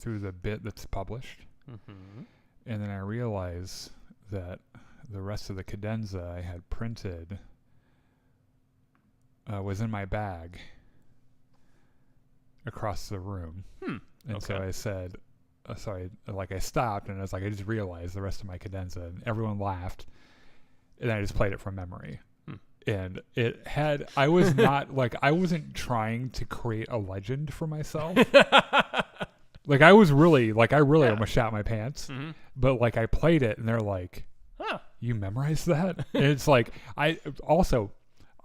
through the bit that's published. Mm-hmm. And then I realized that the rest of the cadenza I had printed was in my bag across the room. And so I said, I stopped and I was like, I just realized the rest of my cadenza, and everyone laughed. And I just played it from memory. And it had, I was not like, I wasn't trying to create a legend for myself. Like I was really, like I really almost shot my pants. But like I played it and they're like, you memorized that? And it's like, I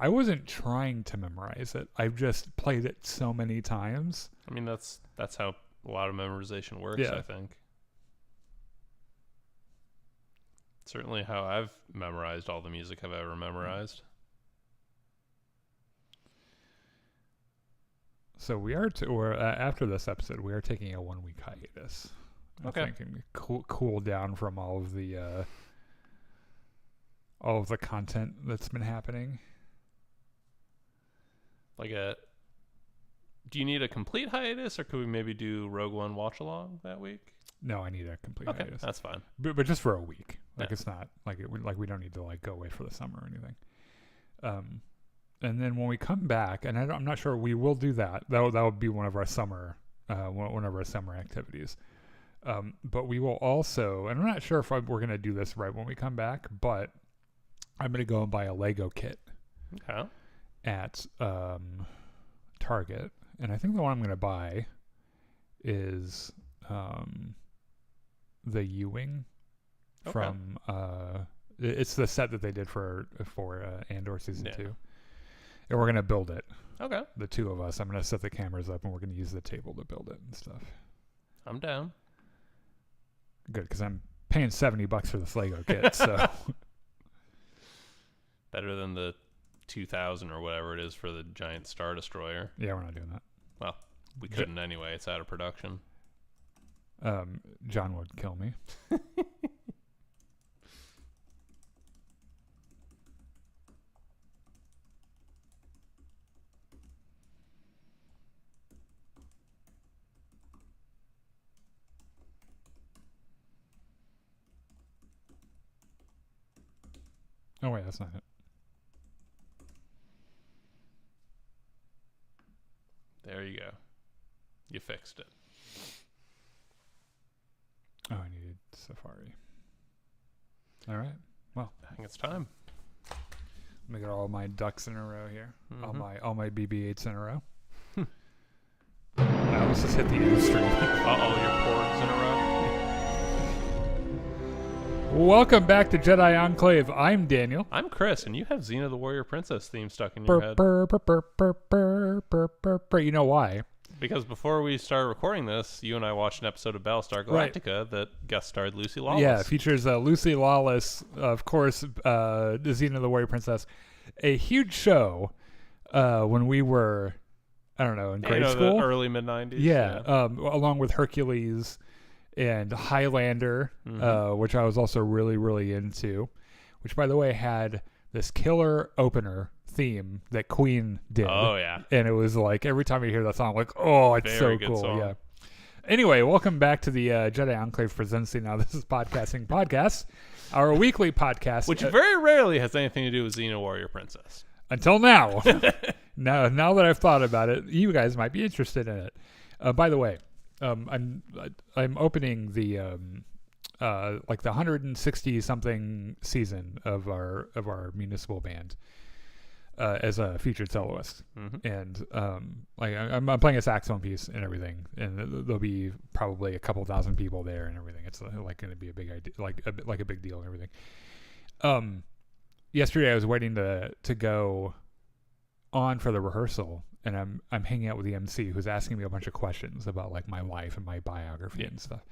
wasn't trying to memorize it. I've just played it so many times. I mean, that's how a lot of memorization works, I think. Certainly how I've memorized all the music I've ever memorized. So we are, after this episode, we are taking a 1 week hiatus. Okay. I think and cool down from all of the content that's been happening. Do you need a complete hiatus, or could we maybe do Rogue One watch along that week? No, I need a complete hiatus. That's fine. But just for a week. Like it's not like we don't need to like go away for the summer or anything. And then when we come back, and I'm not sure we will do that. That would be one of our summer activities. But we will also, and I'm not sure if we're going to do this right when we come back, but I'm going to go and buy a Lego kit at Target. And I think the one I'm going to buy is the U-Wing from it's the set that they did for Andor season 2. And we're going to build it. Okay. The two of us. I'm going to set the cameras up and we're going to use the table to build it and stuff. I'm down. Good, because I'm paying $70 for this Lego kit, so better than the 2,000 or whatever it is for the giant Star Destroyer. Yeah, we're not doing that. Well, we couldn't anyway. It's out of production. John would kill me. Oh wait, that's not it. There you go. You fixed it. Oh, I needed Safari. All right. Well, I think it's time. Let me get all my ducks in a row here. All my BB-8s in a row. Now let's just hit the end stream. All your porgs in a row. Welcome back to Jedi Enclave. I'm Daniel. I'm Chris, and you have Xena the Warrior Princess theme stuck in your head. You know why? Because before we started recording this, you and I watched an episode of Battlestar Galactica that guest starred Lucy Lawless. Yeah, it features Lucy Lawless, of course, Xena the Warrior Princess. A huge show when we were, I don't know, in grade school. The early mid-90s. Yeah, along with Hercules and Highlander, which I was also really, really into, which, by the way, had this killer opener theme that Queen did. Oh, yeah. And it was like, every time you hear that song, I'm like, oh, it's Very so good cool. song. Yeah. Anyway, welcome back to the Jedi Enclave presents Now This Is Podcasting Podcast, our weekly podcast. Which very rarely has anything to do with Xena Warrior Princess. Until now. now that I've thought about it, you guys might be interested in it. By the way, I'm opening the like the 160 something season of our municipal band as a featured soloist, and like I'm playing a saxophone piece and everything, and there'll be probably a couple thousand people there and everything. It's like going to be a big idea, like a big deal and everything. Yesterday I was waiting to go on for the rehearsal, and I'm hanging out with the MC who's asking me a bunch of questions about like my life and my biography and stuff.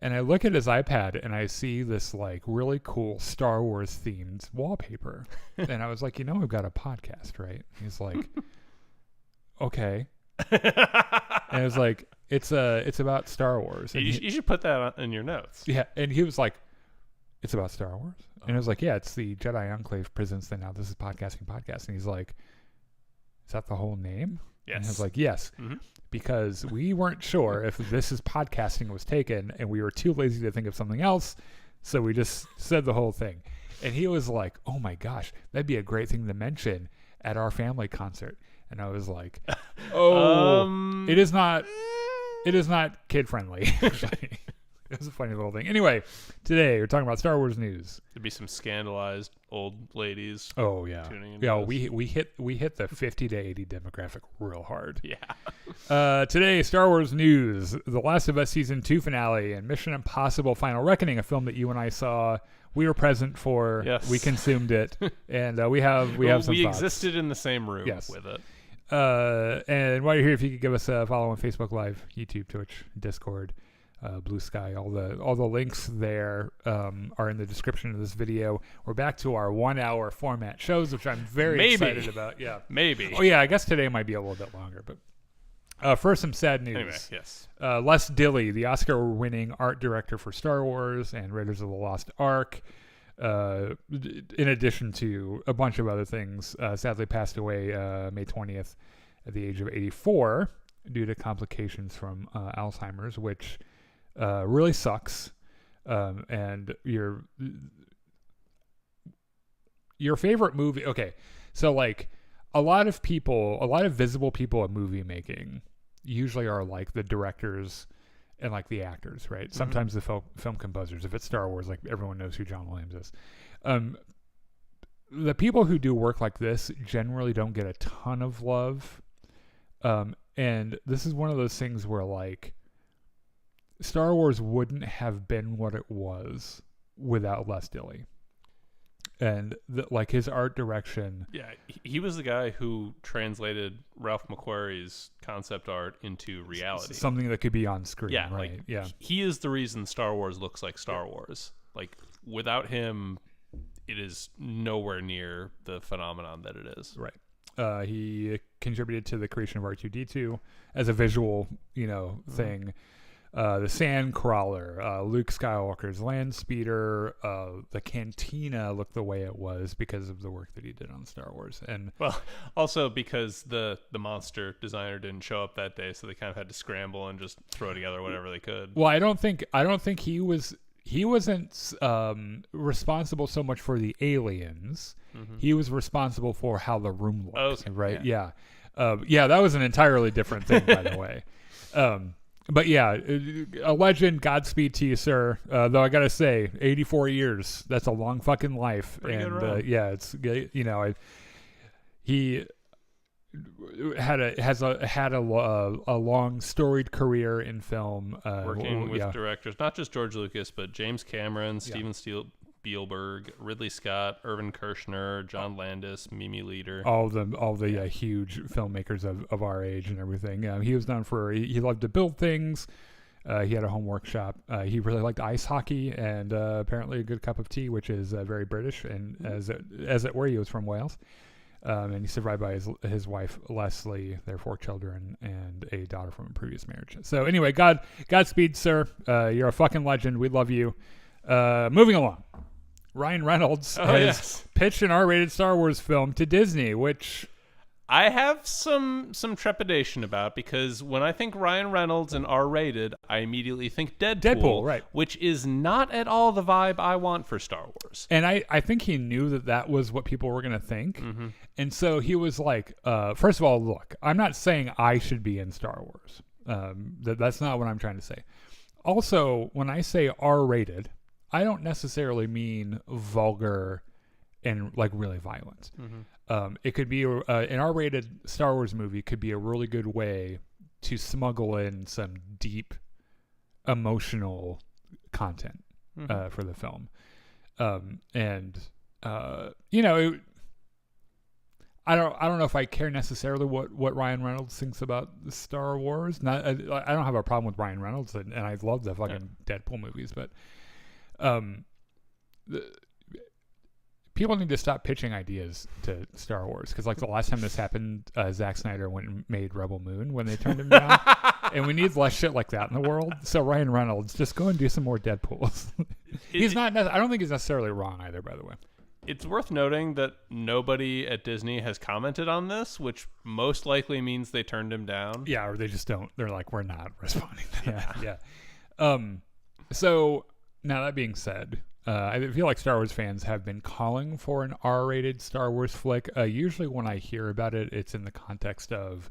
And I look at his iPad and I see this like really cool Star Wars themed wallpaper. And I was like, we've got a podcast, right? He's like, okay. And I was like, it's about Star Wars. And you should put that in your notes. Yeah. And he was like, it's about Star Wars? And I was like, yeah, it's the Jedi Enclave presents the Now This Is Podcasting Podcast. And he's like, is that the whole name? Yes. And I was like, yes, because we weren't sure if This Is Podcasting was taken, and we were too lazy to think of something else, so we just said the whole thing. And he was like, oh my gosh, that'd be a great thing to mention at our family concert. And I was like, it is not kid friendly. It was a funny little thing. Anyway, today we're talking about Star Wars news. There'd be some scandalized old ladies. Oh yeah, tuning into yeah. We hit the 50 to 80 demographic real hard. Yeah. Today, Star Wars news: The Last of Us season 2 finale and Mission Impossible: Final Reckoning, a film that you and I saw. We were present for. Yes. We consumed it, and we have some thoughts. We existed in the same room with it. And while you're here, if you could give us a follow on Facebook Live, YouTube, Twitch, Discord, Blue Sky, all the links there are in the description of this video. We're back to our 1 hour format shows, which I'm very excited about. Yeah, maybe. Oh yeah, I guess today might be a little bit longer, but first some sad news. Anyway, yes. Les Dilley, the Oscar-winning art director for Star Wars and Raiders of the Lost Ark, in addition to a bunch of other things, sadly passed away May 20th at the age of 84 due to complications from Alzheimer's, which really sucks. And your favorite movie. Okay, so like a lot of visible people in movie making usually are like the directors and like the actors, right? Mm-hmm. Sometimes the film composers. If it's Star Wars, like everyone knows who John Williams is. The people who do work like this generally don't get a ton of love. And this is one of those things where like Star Wars wouldn't have been what it was without Les Dilley. And like his art direction. Yeah, he was the guy who translated Ralph McQuarrie's concept art into reality. Something that could be on screen, yeah, right? Like, yeah. He is the reason Star Wars looks like Star Wars. Like, without him, it is nowhere near the phenomenon that it is. Right. He contributed to the creation of R2-D2 as a visual, thing. The Sandcrawler, Luke Skywalker's land speeder, the Cantina looked the way it was because of the work that he did on Star Wars, and also because the monster designer didn't show up that day, so they kind of had to scramble and just throw together whatever they could. Well, I don't think he wasn't responsible so much for the aliens. Mm-hmm. He was responsible for how the room looked, right? Yeah. That was an entirely different thing, by the way. But yeah, a legend. Godspeed to you, sir. Though I gotta say, 84 years. That's a long fucking life. Pretty and good it's he had a long storied career in film, working with directors, not just George Lucas, but James Cameron, Steven Spielberg, Ridley Scott, Irvin Kershner, John Landis, Mimi Leader, all the huge filmmakers of our age and everything. He was known for he loved to build things. He had a home workshop. He really liked ice hockey and apparently a good cup of tea, which is very British. And as it were, he was from Wales. And he's survived by his wife Leslie, their 4 children, and a daughter from a previous marriage. So anyway, Godspeed, sir. You're a fucking legend. We love you. Moving along. Ryan Reynolds has pitched an R-rated Star Wars film to Disney, which I have some trepidation about, because when I think Ryan Reynolds and R-rated, I immediately think Deadpool, right? Which is not at all the vibe I want for Star Wars. And I think he knew that was what people were going to think. Mm-hmm. And so he was like, first of all, look, I'm not saying I should be in Star Wars. That's not what I'm trying to say. Also, when I say R-rated, I don't necessarily mean vulgar and like really violent. Mm-hmm. It could be an R-rated Star Wars movie could be a really good way to smuggle in some deep emotional content for the film. I don't know if I care necessarily what Ryan Reynolds thinks about Star Wars. I don't have a problem with Ryan Reynolds, and I love the fucking Deadpool movies, but people need to stop pitching ideas to Star Wars, because like the last time this happened, Zack Snyder went and made Rebel Moon when they turned him down, and we need less shit like that in the world. So Ryan Reynolds, just go and do some more Deadpools. I don't think he's necessarily wrong either, by the way. It's worth noting that nobody at Disney has commented on this, which most likely means they turned him down. Yeah, or they just don't. They're like, we're not responding to that. Yeah. So now that being said, I feel like Star Wars fans have been calling for an R-rated Star Wars flick. Usually when I hear about it, it's in the context of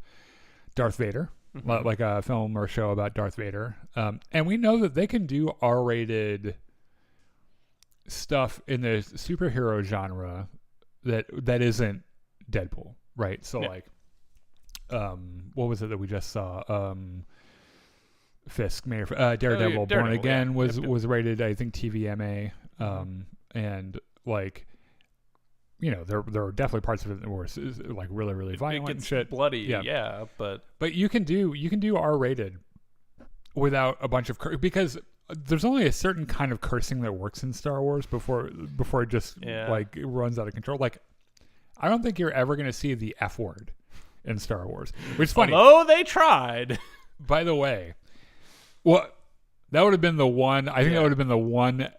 Darth Vader, like a film or show about Darth Vader. And we know that they can do R-rated stuff in the superhero genre that isn't Deadpool, right? So like, what was it that we just saw? Fisk, Daredevil, Born Again was rated, I think, TVMA, and like, you know, there are definitely parts of it that were like really, really violent and shit, bloody, but you can do R-rated without a bunch of because there's only a certain kind of cursing that works in Star Wars before it just like it runs out of control. Like, I don't think you're ever going to see the F word in Star Wars, which is funny. Although they tried. By the way, that would have been the one. I think that would have been the one.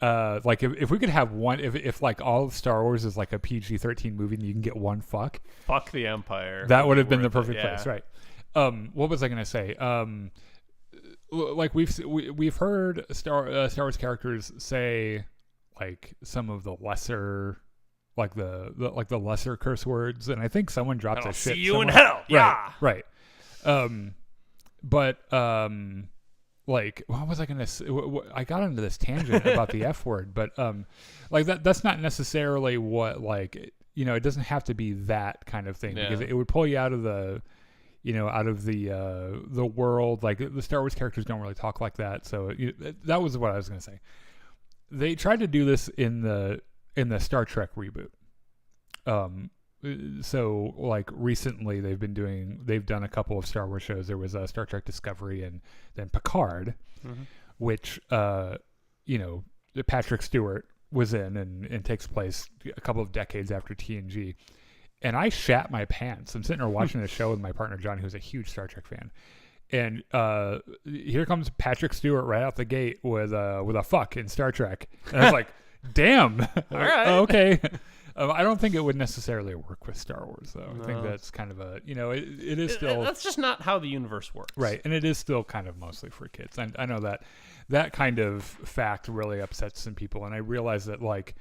Like if we could have one, if like all of Star Wars is like a PG-13 movie and you can get one fuck the Empire, that would have been the perfect place, right? What was I going to say? Like we've heard Star Wars characters say like some of the lesser, like the lesser curse words, and I think someone dropped a shit. See you somewhere. in hell, yeah. Right. But like, what was I gonna say? I got into this tangent about the F word, but like that's not necessarily what, like, you know, it doesn't have to be that kind of thing because it would pull you out of the. You know, out of the world, like the Star Wars characters don't really talk like that. So that was what I was going to say. They tried to do this in the Star Trek reboot. So like recently they've done a couple of Star Wars shows. There was Star Trek Discovery and then Picard, which you know, Patrick Stewart was in and takes place a couple of decades after TNG. And I shat my pants. I'm sitting there watching the show with my partner, John, who's a huge Star Trek fan. And here comes Patrick Stewart right out the gate with a fuck in Star Trek. And I was like, damn. All right. Okay. I don't think it would necessarily work with Star Wars, though. No. I think that's kind of a, you know, it is still. That's just not how the universe works. Right. And it is still kind of mostly for kids. I know that kind of fact really upsets some people. And I realize that, like,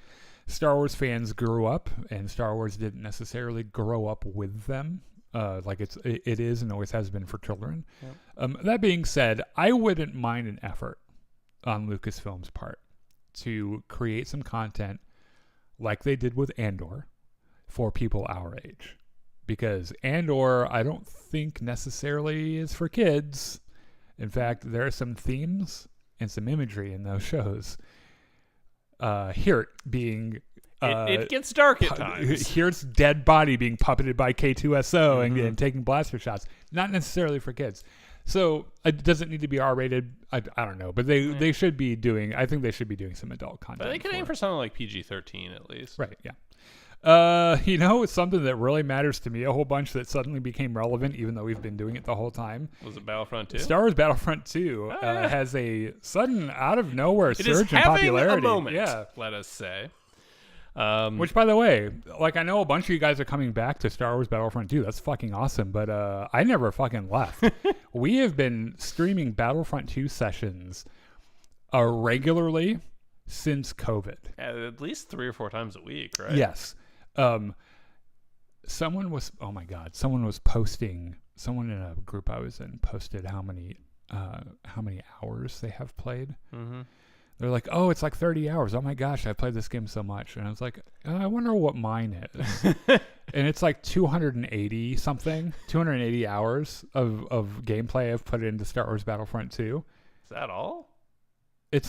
Star Wars fans grew up, and Star Wars didn't necessarily grow up with them. Like it is and always has been for children. Yep. That being said, I wouldn't mind an effort on Lucasfilm's part to create some content like they did with Andor for people our age, because Andor I don't think necessarily is for kids. In fact, there are some themes and some imagery in those shows. Here being it gets dark at times. Here's dead body being puppeted by K2SO and taking blaster shots. Not necessarily for kids. So it doesn't need to be R-rated. I don't know, but they should be doing. I think they should be doing some adult content. But they can aim for something like PG-13 at least. Right. Yeah. You know, it's something that really matters to me a whole bunch that suddenly became relevant, even though we've been doing it the whole time. Was it Battlefront 2? Star Wars Battlefront 2 has a sudden, out of nowhere surge in popularity. A moment, yeah, let us say. Which, by the way, like, I know a bunch of you guys are coming back to Star Wars Battlefront 2. That's fucking awesome. But I never fucking left. We have been streaming Battlefront 2 sessions regularly since COVID. At least 3 or 4 times a week, right? Yes. Someone was posting, someone in a group I was in posted how many hours they have played. Mm-hmm. They're like, oh, it's like 30 hours. Oh my gosh, I played this game so much. And I was like, I wonder what mine is. And it's like 280 hours of gameplay I've put into Star Wars Battlefront 2. Is that all? Do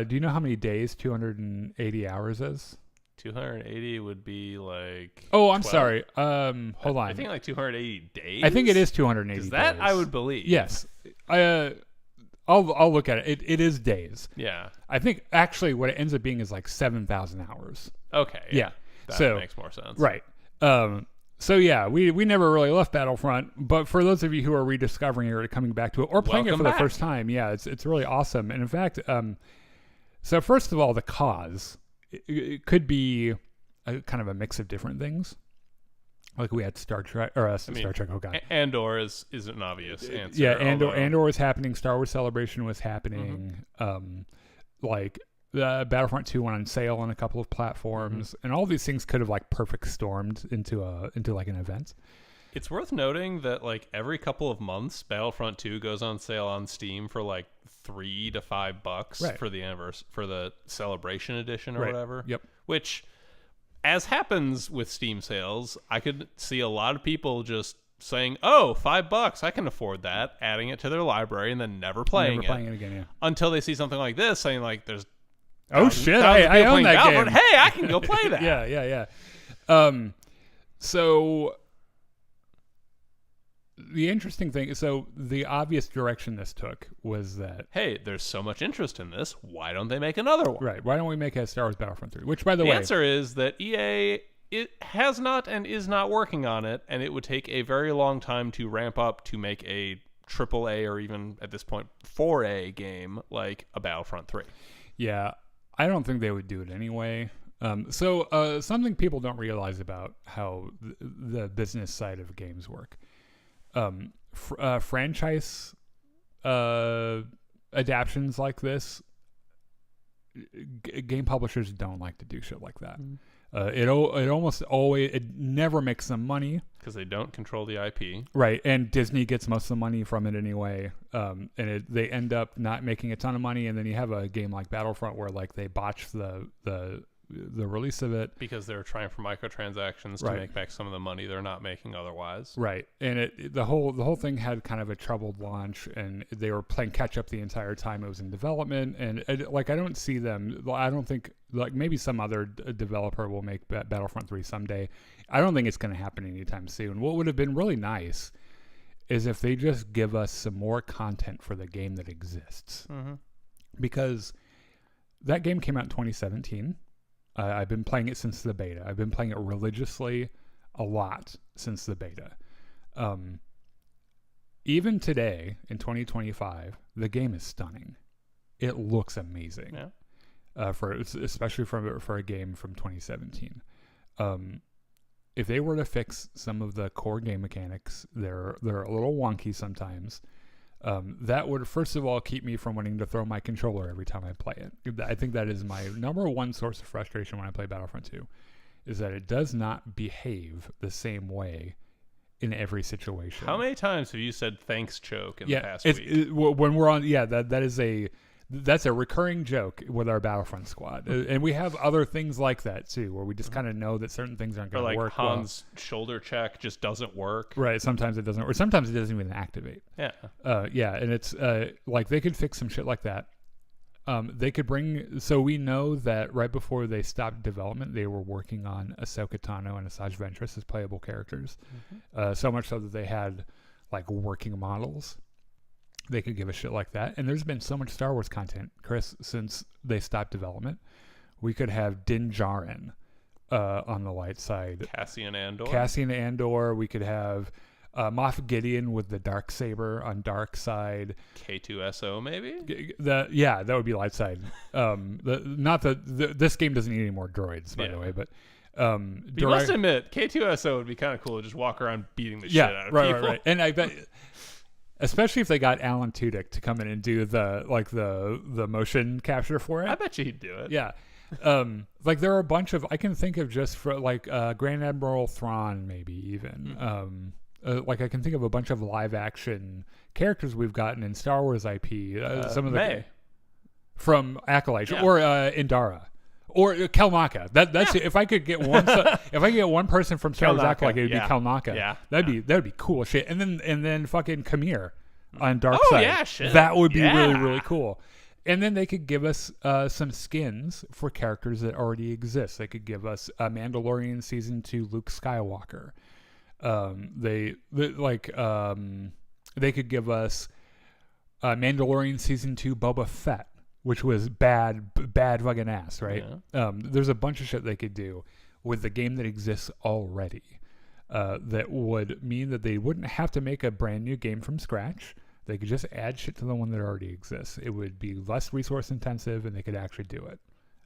you know how many days 280 hours is? 280 would be like. Oh, I'm 12. Sorry. Hold on. I think like 280 days. I think it is 280 days. That I would believe. Yes. I'll look at it. It is days. Yeah. I think actually what it ends up being is like 7,000 hours. Okay. Yeah. That makes more sense. Right. So yeah, we never really left Battlefront, but for those of you who are rediscovering it or coming back to it or playing it for the first time, yeah, it's really awesome. And in fact, so first of all, the cause it could be a kind of a mix of different things. Like we had Star Trek, Star Trek. Oh god, Andor is an obvious answer. Yeah, Andor was happening. Star Wars Celebration was happening. Like Battlefront 2 went on sale on a couple of platforms, and all these things could have like perfect stormed into like an event. It's worth noting that like every couple of months, Battlefront 2 goes on sale on Steam for like $3 to $5 for the for the Celebration Edition or whatever. Yep. Which, as happens with Steam sales, I could see a lot of people just saying, "Oh, $5, I can afford that," adding it to their library and then never playing it again. Yeah. Until they see something like this, saying like, "There's oh shit, I own that game. Hey, I can go play that." Yeah. So the interesting thing, so the obvious direction this took was that, hey, there's so much interest in this, why don't they make another one? Right. Why don't we make a Star Wars Battlefront 3? Which, by the way, answer is that EA has not and is not working on it, and it would take a very long time to ramp up to make a AAA or even at this point 4A game like a Battlefront 3. Yeah, I don't think they would do it anyway. So something people don't realize about how the business side of games work. Franchise adaptions like this, game publishers don't like to do shit like that. It almost always, it never makes them money because they don't control the IP, right? And Disney gets most of the money from it anyway. And they end up not making a ton of money, and then you have a game like Battlefront where like they botch the release of it because they're trying for microtransactions to make back some of the money they're not making otherwise. Right, and the whole thing had kind of a troubled launch, and they were playing catch up the entire time it was in development. And like I don't see them. I don't think like maybe some other developer will make Battlefront 3 someday. I don't think it's going to happen anytime soon. What would have been really nice is if they just give us some more content for the game that exists, because that game came out in 2017. I've been playing it since the beta. I've been playing it religiously a lot since the beta. Even today, in 2025, the game is stunning. It looks amazing. Yeah. Especially for a game from 2017. If they were to fix some of the core game mechanics, they're a little wonky sometimes. That would, first of all, keep me from wanting to throw my controller every time I play it. I think that is my number one source of frustration when I play Battlefront 2, is that it does not behave the same way in every situation. How many times have you said thanks choke in the past week? When we're on, that's a recurring joke with our Battlefront squad. And we have other things like that too, where we just kind of know that certain things aren't going to work. Han's shoulder check just doesn't work. Right. Sometimes it doesn't work. Sometimes it doesn't even activate. Yeah. And it's like they could fix some shit like that. They could bring, so we know that right before they stopped development, they were working on Ahsoka Tano and Asajj Ventress as playable characters. So much so that they had like working models. They could give a shit like that. And there's been so much Star Wars content, Chris, since they stopped development. We could have Din Djarin on the light side. Cassian Andor. We could have Moff Gideon with the Darksaber on dark side. K2SO maybe? That would be light side. This game doesn't need any more droids, by the way, but you must admit, K2SO would be kind of cool to just walk around beating the shit out of people. Right. And I bet, especially if they got Alan Tudyk to come in and do the motion capture for it. I bet you he'd do it. Yeah. Like there are a bunch of, I can think of just for like Grand Admiral Thrawn, maybe even. Like I can think of a bunch of live action characters we've gotten in Star Wars IP. Some of the from Acolyte or Indara. Or Kelnaka. That's if I could get one person from Star Wars Acolyte, it would be Kelnaka. Yeah. That'd be cool shit. And then fucking Kamir on Dark Side. Yeah, shit. That would be really, really cool. And then they could give us some skins for characters that already exist. They could give us a Mandalorian Season 2 Luke Skywalker. They could give us Mandalorian Season 2 Boba Fett, which was bad fucking ass, right? Yeah. There's a bunch of shit they could do with the game that exists already that would mean that they wouldn't have to make a brand new game from scratch. They could just add shit to the one that already exists. It would be less resource intensive, and they could actually do it.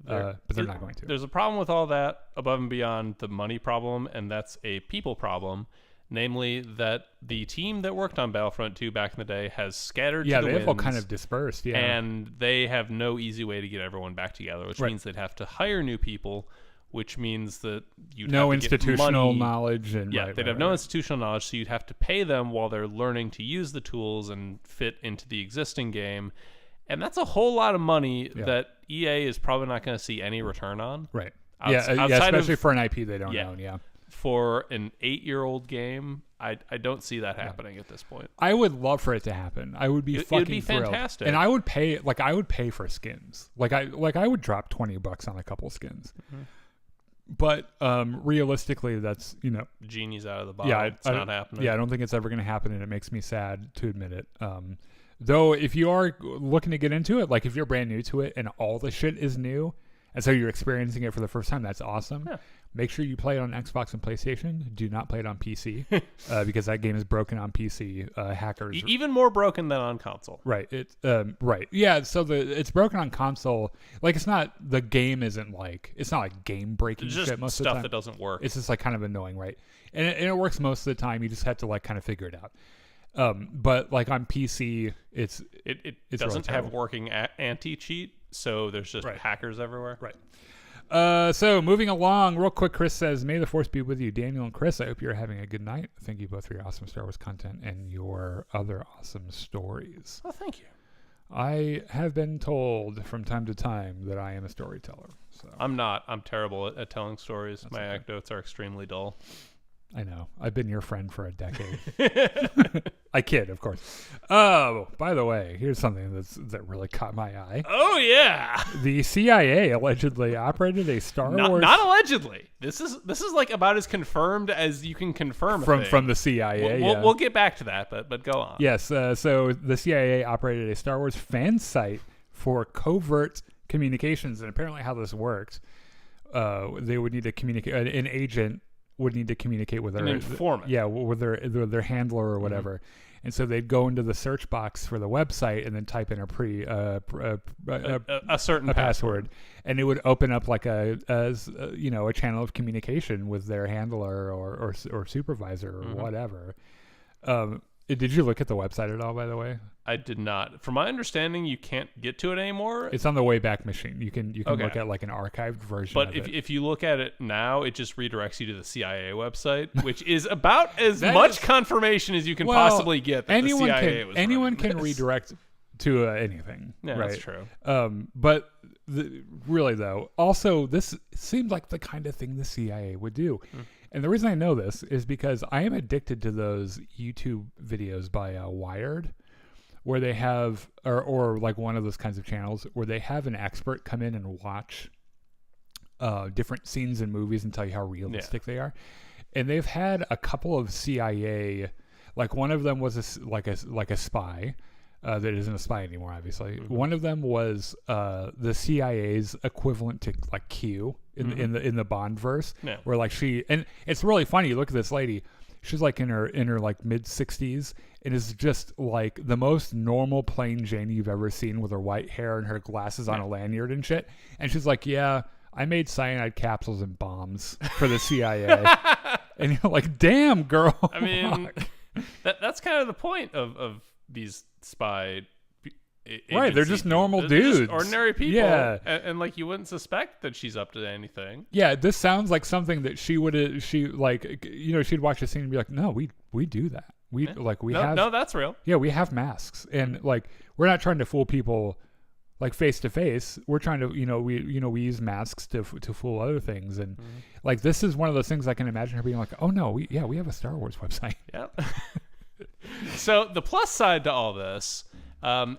but they're not going to. There's a problem with all that above and beyond the money problem, and that's a people problem. Namely, that the team that worked on Battlefront 2 back in the day has scattered to the winds. Yeah, they've all kind of dispersed, and they have no easy way to get everyone back together, which means they'd have to hire new people, which means that you'd have to institutional get money. knowledge. They'd have no institutional knowledge, so you'd have to pay them while they're learning to use the tools and fit into the existing game. And that's a whole lot of money that EA is probably not going to see any return on. Right. Especially for an IP they don't own, For an 8-year-old game, I don't see that happening at this point. I would love for it to happen. I would be fucking It'd be thrilled. fantastic. And I would pay for skins. I would drop $20 on a couple skins. Mm-hmm. But realistically, that's genie's out of the bottle. It's not happening. Yeah, I don't think it's ever going to happen, and it makes me sad to admit it. Though, if you are looking to get into it, like if you're brand new to it and all the shit is new, and so you're experiencing it for the first time, that's awesome. Yeah. Make sure you play it on Xbox and PlayStation. Do not play it on PC because that game is broken on PC. Hackers even more broken than on console. Right. Right. Yeah. So it's broken on console. Like it's not like game breaking shit most of the time. Stuff that doesn't work. It's just like kind of annoying, right? And it works most of the time. You just have to like kind of figure it out. But like on PC, it doesn't have working anti-cheat, so there's just hackers everywhere. Right. So moving along real quick, Chris says, may the force be with you, Daniel and Chris. I hope you're having a good night. Thank you both for your awesome Star Wars content and your other awesome stories. Oh, thank you. I have been told from time to time that I am a storyteller. So I'm not. I'm terrible at telling stories. My anecdotes are extremely dull. I know. I've been your friend for a decade. I kid, of course. Oh, by the way, here's something that really caught my eye. Oh, yeah. The CIA allegedly operated a Star Wars... Not allegedly. This is like about as confirmed as you can confirm from the CIA. We'll get back to that, but go on. Yes. So the CIA operated a Star Wars fan site for covert communications, and apparently how this worked, they would need to communicate. An agent would need to communicate with their informant. With their handler or whatever. Mm-hmm. And so they'd go into the search box for the website and then type in a certain password, and it would open up like a channel of communication with their handler or supervisor or whatever. Did you look at the website at all, by the way? I did not. From my understanding, you can't get to it anymore. It's on the Wayback Machine. You can look at like an archived version of it. But if you look at it now, it just redirects you to the CIA website, which is about as much confirmation as you can possibly get that anyone the CIA was anyone can redirect to anything. Yeah, right? That's true. But really, though, also, this seems like the kind of thing the CIA would do. And the reason I know this is because I am addicted to those YouTube videos by Wired, where they have, or like one of those kinds of channels, where they have an expert come in and watch different scenes in movies and tell you how realistic they are. And they've had a couple of CIA, like one of them was a spy. That isn't a spy anymore, obviously. Mm-hmm. One of them was the CIA's equivalent to like Q in the Bond verse, where like and it's really funny. You look at this lady; she's like in her like mid 60s, and is just like the most normal plain Jane you've ever seen, with her white hair and her glasses on a lanyard and shit. And she's like, "Yeah, I made cyanide capsules and bombs for the CIA," and you're like, "Damn, girl." I mean, that's kind of the point of these spy right, they're just normal dudes, just ordinary people, and like you wouldn't suspect that she's up to anything. This sounds like something that she'd watch a scene and be like, no, we do that, have that's real. We have masks, and like we're not trying to fool people like face to face. We're trying to we use masks to fool other things, and like this is one of those things I can imagine her being like, oh no, we have a Star Wars website. So the plus side to all this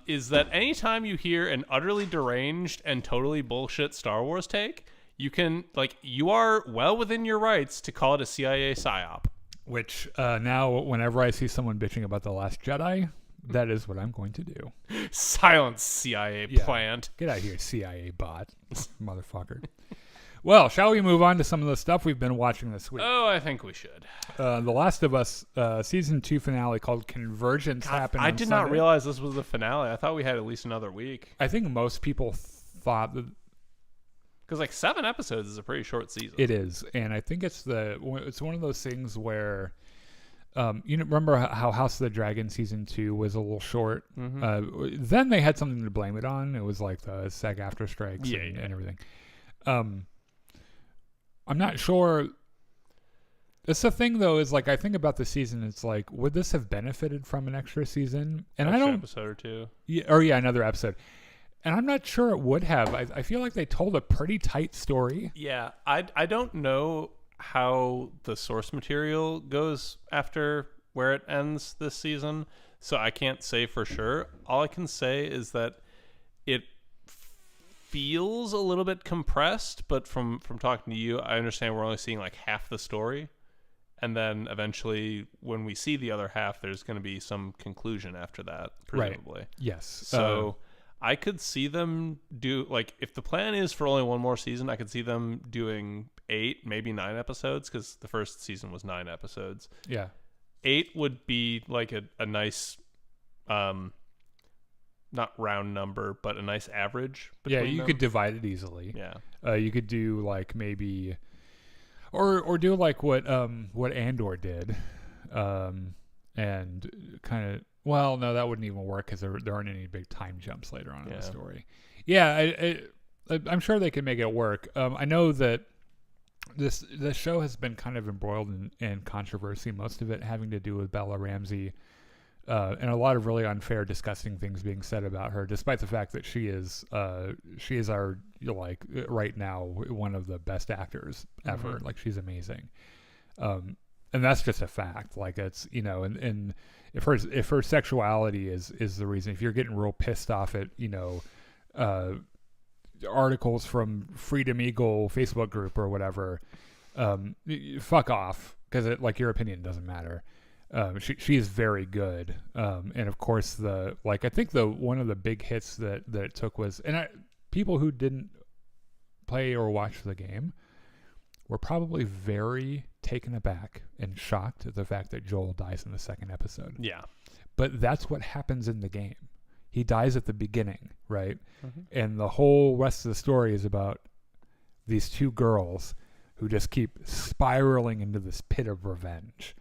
is that anytime you hear an utterly deranged and totally bullshit Star Wars take, you are well within your rights to call it a CIA psyop. Which now, whenever I see someone bitching about The Last Jedi, that is what I'm going to do. Silence, CIA plant. Get out of here, CIA bot, motherfucker. Well, shall we move on to some of the stuff we've been watching this week? Oh, I think we should. The Last of Us season 2 finale called Convergence happened on I did Sunday. not realize this was the finale. I thought we had at least another week. I think most people thought that Because like 7 episodes is a pretty short season. It is, and I think it's one of those things where, remember how House of the Dragon season 2 was a little short. Then they had something to blame it on. It was like the SAG-AFTRA strikes and everything. I'm not sure. It's the thing though, is like I think about the season. It's like, would this have benefited from an extra season? And extra episode or two. Another episode. And I'm not sure it would have. I feel like they told a pretty tight story. Yeah, I don't know how the source material goes after where it ends this season, so I can't say for sure. All I can say is that it feels a little bit compressed, but from talking to you, I understand we're only seeing like half the story. And then eventually, when we see the other half, there's going to be some conclusion after that, presumably. Right. Yes. So I could see them do, like, if the plan is for only one more season, I could see them doing 8, maybe 9 episodes, because the first season was 9 episodes. Yeah. 8 would be like a nice, not round number, but a nice average. Yeah, you could divide it easily. Yeah. You could do like maybe, or do like what Andor did, and kind of. Well, no, that wouldn't even work because there aren't any big time jumps later on in the story. Yeah, I'm sure they can make it work. I know that this show has been kind of embroiled in controversy, most of it having to do with Bella Ramsey, and a lot of really unfair, disgusting things being said about her, despite the fact that she is our, like, right now one of the best actors ever. Like, she's amazing. And that's just a fact. Like, it's, and if her sexuality is the reason, if you're getting real pissed off at, articles from Freedom Eagle Facebook group or whatever, fuck off, because like your opinion doesn't matter. She is very good. And of course I think one of the big hits that it took was, people who didn't play or watch the game were probably very taken aback and shocked at the fact that Joel dies in the second episode. Yeah. But that's what happens in the game. He dies at the beginning, right? And the whole rest of the story is about these two girls who just keep spiraling into this pit of revenge.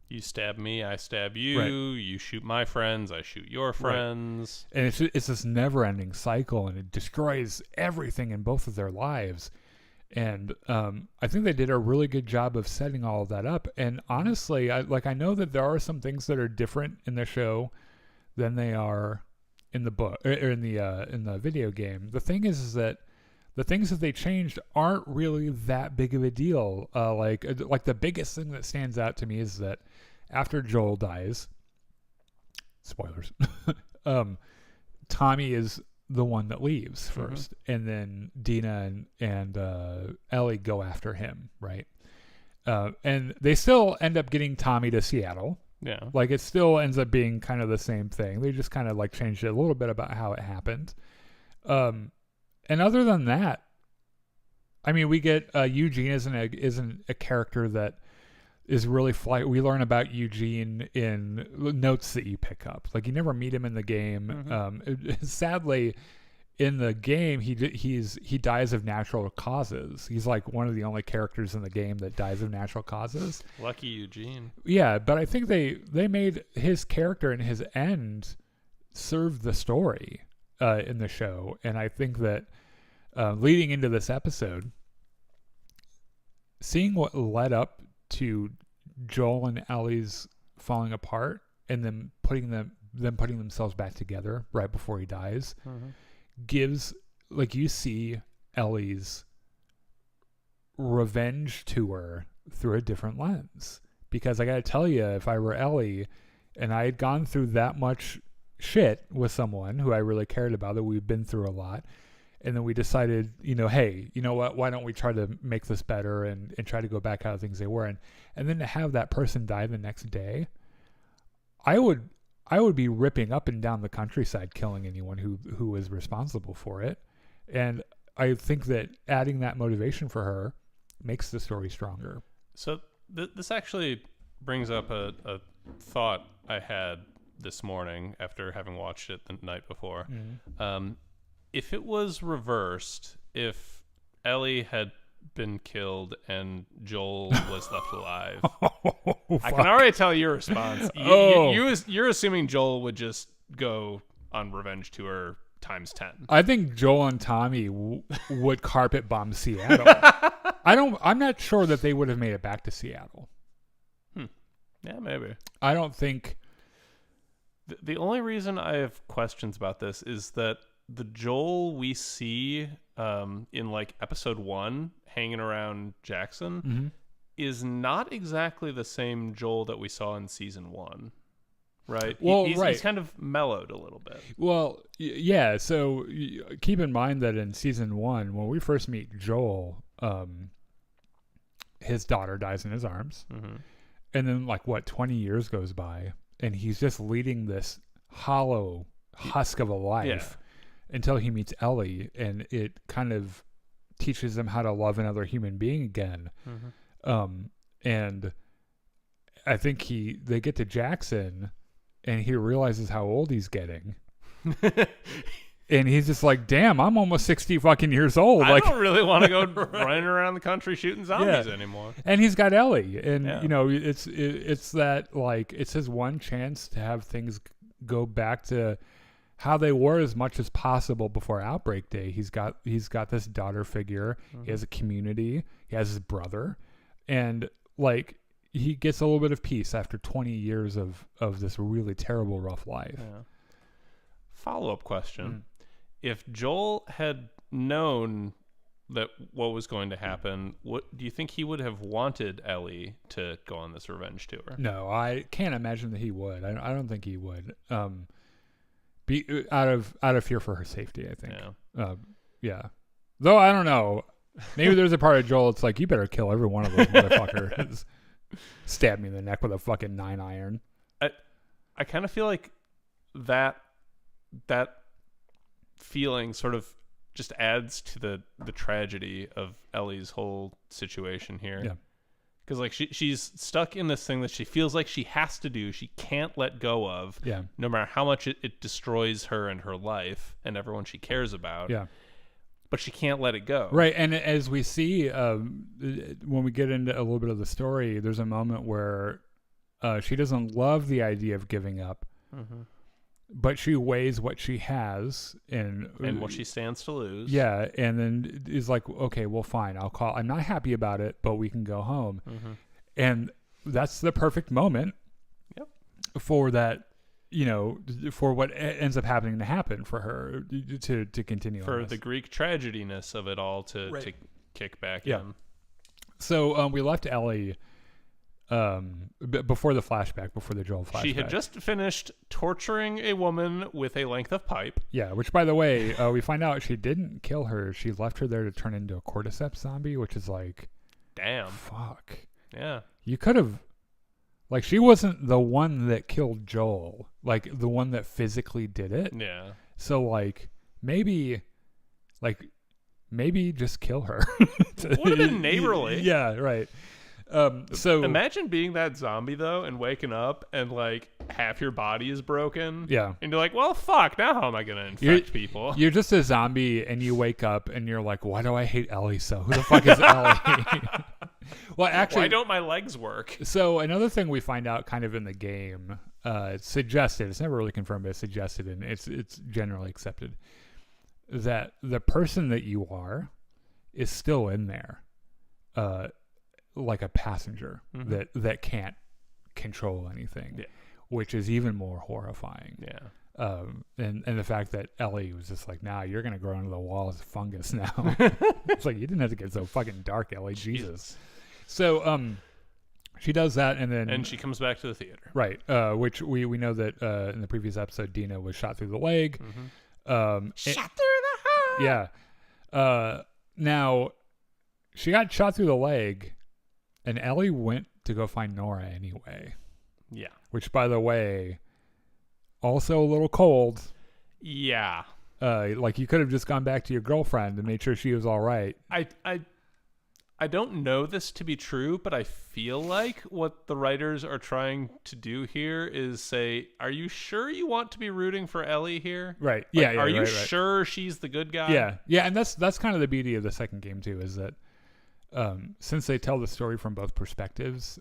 You stab me, I stab you. Right. You shoot my friends, I shoot your friends. Right. And it's this never-ending cycle, and it destroys everything in both of their lives. And I think they did a really good job of setting all of that up. And honestly, I know that there are some things that are different in the show than they are in the book or in the video game. The thing is that the things that they changed aren't really that big of a deal. Like the biggest thing that stands out to me is that after Joel dies, spoilers, Tommy is the one that leaves first, and then Dina and Ellie go after him, right? And they still end up getting Tommy to Seattle. Yeah. Like, it still ends up being kind of the same thing. They just kind of like changed it a little bit about how it happened. And other than that, I mean, we get Eugene isn't a character that is really we learn about Eugene in notes that you pick up. Like, you never meet him in the game. Sadly, in the game, he dies of natural causes. He's like one of the only characters in the game that dies of natural causes. Lucky Eugene. Yeah, but I think they made his character and his end serve the story in the show, and I think that leading into this episode, seeing what led up to Joel and Ellie's falling apart and then putting themselves back together right before he dies gives, like, you see Ellie's revenge tour through a different lens. Because I gotta tell you, if I were Ellie and I had gone through that much shit with someone who I really cared about, that we've been through a lot, and then we decided, hey, you know what, why don't we try to make this better and try to go back how things they were, and then to have that person die the next day, I would be ripping up and down the countryside killing anyone who was responsible for it. And I think that adding that motivation for her makes the story stronger. So this actually brings up a thought I had this morning after having watched it the night before. if it was reversed, if Ellie had been killed and Joel was left alive, I can already tell your response. You're assuming Joel would just go on revenge tour times 10. I think Joel and Tommy would carpet bomb Seattle. I'm not sure that they would have made it back to Seattle. Yeah, maybe. I don't think. The only reason I have questions about this is that the Joel we see in like episode 1 hanging around Jackson is not exactly the same Joel that we saw in season 1. Right. Well, he's kind of mellowed a little bit. Well, yeah. So keep in mind that in season 1, when we first meet Joel, his daughter dies in his arms. And then 20 years goes by and he's just leading this hollow husk of a life until he meets Ellie, and it kind of teaches him how to love another human being again. And I think they get to Jackson and he realizes how old he's getting. And he's just like, damn, I'm almost 60 fucking years old. I don't really want to go running around the country shooting zombies anymore. And he's got Ellie. And, it's that, it's his one chance to have things go back to how they were as much as possible before Outbreak Day. He's got this daughter figure. He has a community. He has his brother. And, he gets a little bit of peace after 20 years of this really terrible, rough life. Yeah. Follow-up question. If Joel had known that what was going to happen, what do you think he would have wanted Ellie to go on this revenge tour? No, I can't imagine that he would. I don't think he would. Be out of fear for her safety, I think. Yeah. Though I don't know. Maybe there's a part of Joel it's like, you better kill every one of those motherfuckers. Stab me in the neck with a fucking 9-iron. I kind of feel like that feeling sort of just adds to the tragedy of Ellie's whole situation here. Yeah. Because she's stuck in this thing that she feels like she has to do, she can't let go of, no matter how much it destroys her and her life and everyone she cares about. Yeah. But she can't let it go. Right, and as we see, when we get into a little bit of the story, there's a moment where she doesn't love the idea of giving up, but she weighs what she has and what she stands to lose. Yeah, and then is like, okay, well, fine, I'll call. I'm not happy about it, but we can go home. And that's the perfect moment for that. For what ends up happening to happen for her to continue for on the Greek tragediness of it all to kick back in. So we left Ellie before the flashback, before the Joel flashback. She had just finished torturing a woman with a length of pipe. Yeah, which by the way, we find out she didn't kill her. She left her there to turn into a cordyceps zombie, which is like, damn, fuck. Yeah, you could have. She wasn't the one that killed Joel, the one that physically did it. Yeah. So, maybe just kill her. Would have been neighborly. Yeah, right. So imagine being that zombie, though, and waking up and, half your body is broken. Yeah. And you're like, well, fuck, now how am I going to infect people? You're just a zombie, and you wake up, and you're like, why do I hate Ellie so? Who the fuck is Ellie? Well, actually, why don't my legs work? So another thing we find out kind of in the game, it's suggested, it's never really confirmed, but it's suggested, and it's generally accepted, that the person that you are is still in there, like a passenger that can't control anything, which is even more horrifying. Yeah. And the fact that Ellie was just like, nah, you're going to grow into the wall as a fungus now. It's like, you didn't have to get so fucking dark, Ellie. Jesus. So, she does that, and she comes back to the theater. Right. Which we know that in the previous episode, Dina was shot through the leg. Shot through the heart. Yeah. Now, she got shot through the leg, and Ellie went to go find Nora anyway. Yeah. Which, by the way, also a little cold. Yeah. You could have just gone back to your girlfriend and made sure she was all right. I don't know this to be true, but I feel like what the writers are trying to do here is say, are you sure you want to be rooting for Ellie here? Right. Like, are you sure she's the good guy? Yeah. Yeah, and that's kind of the beauty of the second game too, is that since they tell the story from both perspectives,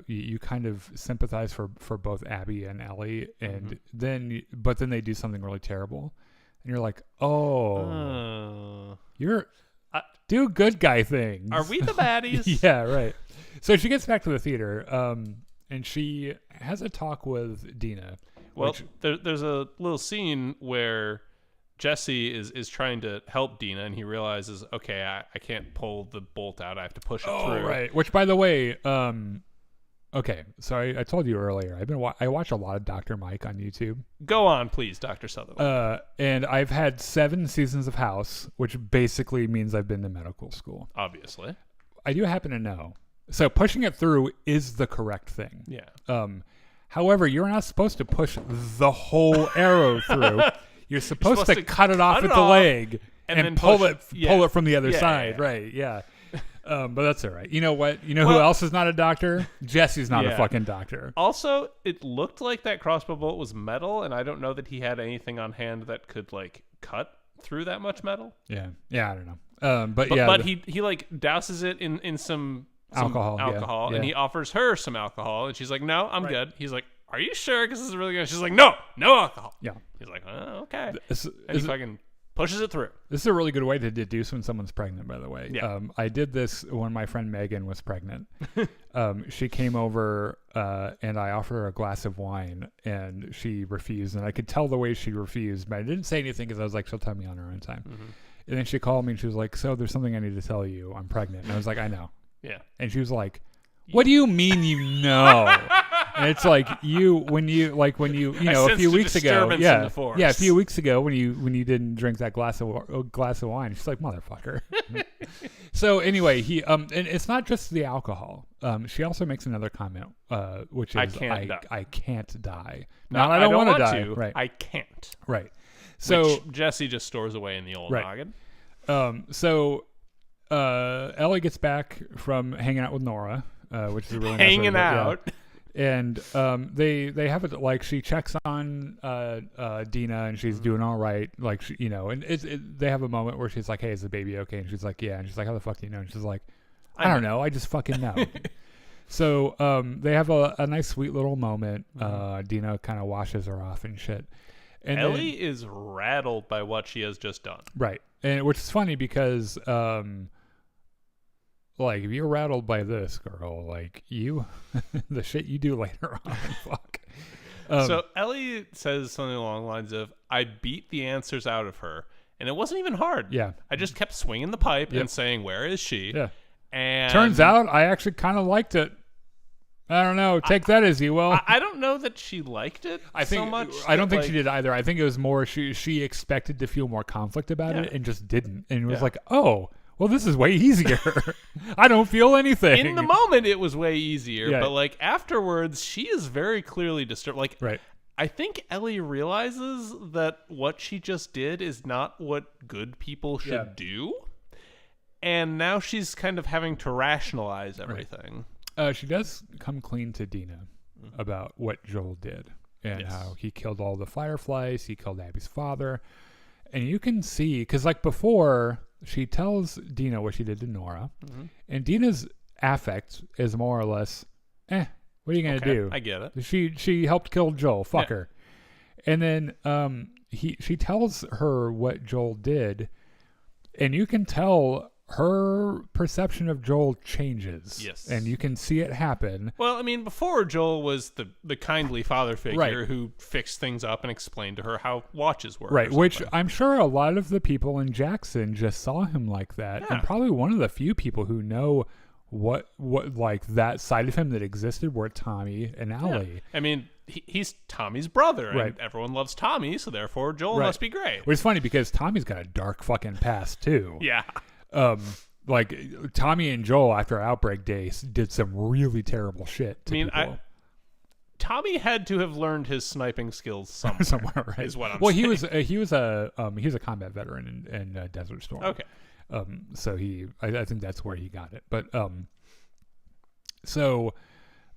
you kind of sympathize for both Abby and Ellie, and then they do something really terrible, and you're like, you're do good guy things. Are we the baddies? Yeah, right. So she gets back to the theater, and she has a talk with Dina. Well, there's a little scene where Jesse is trying to help Dina, and he realizes, okay, I can't pull the bolt out. I have to push it through. Right. Which, by the way, okay, so I told you earlier, I watch a lot of Dr. Mike on YouTube. Go on, please, Dr. Sutherland. And I've had 7 seasons of House, which basically means I've been to medical school. Obviously. I do happen to know. So pushing it through is the correct thing. Yeah. However, you're not supposed to push the whole arrow through. You're supposed to cut it off at the leg and pull it from the other side. Yeah. Right, yeah. But that's all right. You know what? You know who else is not a doctor? Jesse's not a fucking doctor. Also, it looked like that crossbow bolt was metal, and I don't know that he had anything on hand that could, like, cut through that much metal. Yeah. Yeah, I don't know. But he like, douses it in some alcohol. And he offers her some alcohol, and she's like, no, I'm good. He's like, are you sure? Because this is really good. She's like, no alcohol. Yeah. He's like, oh, okay. And he fucking pushes it through. This is a really good way to deduce when someone's pregnant, by the way. Yeah. I did this when my friend Megan was pregnant. She came over and I offered her a glass of wine, and she refused. And I could tell the way she refused, but I didn't say anything because I was like, she'll tell me on her own time. Mm-hmm. And then she called me and she was like, so there's something I need to tell you. I'm pregnant. And I was like, I know. Yeah. And she was like, what do you mean you know? And it's like a few weeks ago, a few weeks ago when you didn't drink that glass of wine, she's like, motherfucker. So anyway, he and it's not just the alcohol. She also makes another comment, which is I can't die. Now I don't want to die. Right. I can't. Right. So which Jesse just stores away in the old noggin. So Ellie gets back from hanging out with Nora, which is a really hanging nice out. Yeah. And they have it like she checks on Dina and she's doing all right, like and they have a moment where she's like, hey, is the baby okay? And she's like, yeah. And she's like, how the fuck do you know? And she's like, I don't know, I just fucking know. So they have a nice sweet little moment. Dina kind of washes her off and shit. And Ellie is rattled by what she has just done. Right. And which is funny because like, if you're rattled by this, girl, like, the shit you do later on, fuck. So Ellie says something along the lines of, I beat the answers out of her, and it wasn't even hard. Yeah. I just kept swinging the pipe and saying, where is she? Yeah. And turns out I actually kind of liked it. I don't know. Take that as you will. I don't know that she liked it so much. I don't think she did either. I think it was more she expected to feel more conflict about it and just didn't. And it was like, oh, well, this is way easier. I don't feel anything. In the moment, it was way easier. Yeah. But, like, afterwards, she is very clearly disturbed. Like, right. I think Ellie realizes that what she just did is not what good people should do. And now she's kind of having to rationalize everything. Right. She does come clean to Dina about what Joel did and how he killed all the Fireflies. He killed Abby's father. And you can see, because, like, before, she tells Dina what she did to Nora. Mm-hmm. And Dina's affect is more or less, what are you going to do? I get it. She helped kill Joel. Fuck her. And then she tells her what Joel did. And you can tell her perception of Joel changes. Yes. And you can see it happen. Well, I mean, before Joel was the kindly father figure who fixed things up and explained to her how watches work. Right, which I'm sure a lot of the people in Jackson just saw him like that. Yeah. And probably one of the few people who know what like that side of him that existed were Tommy and Allie. Yeah. I mean, he's Tommy's brother, and everyone loves Tommy, so therefore Joel must be great. Which is funny because Tommy's got a dark fucking past too. Yeah. Like Tommy and Joel after Outbreak Day did some really terrible shit to people. Tommy had to have learned his sniping skills somewhere, right? Is what I'm saying. He was a combat veteran in Desert Storm. Okay. So I think that's where he got it. But so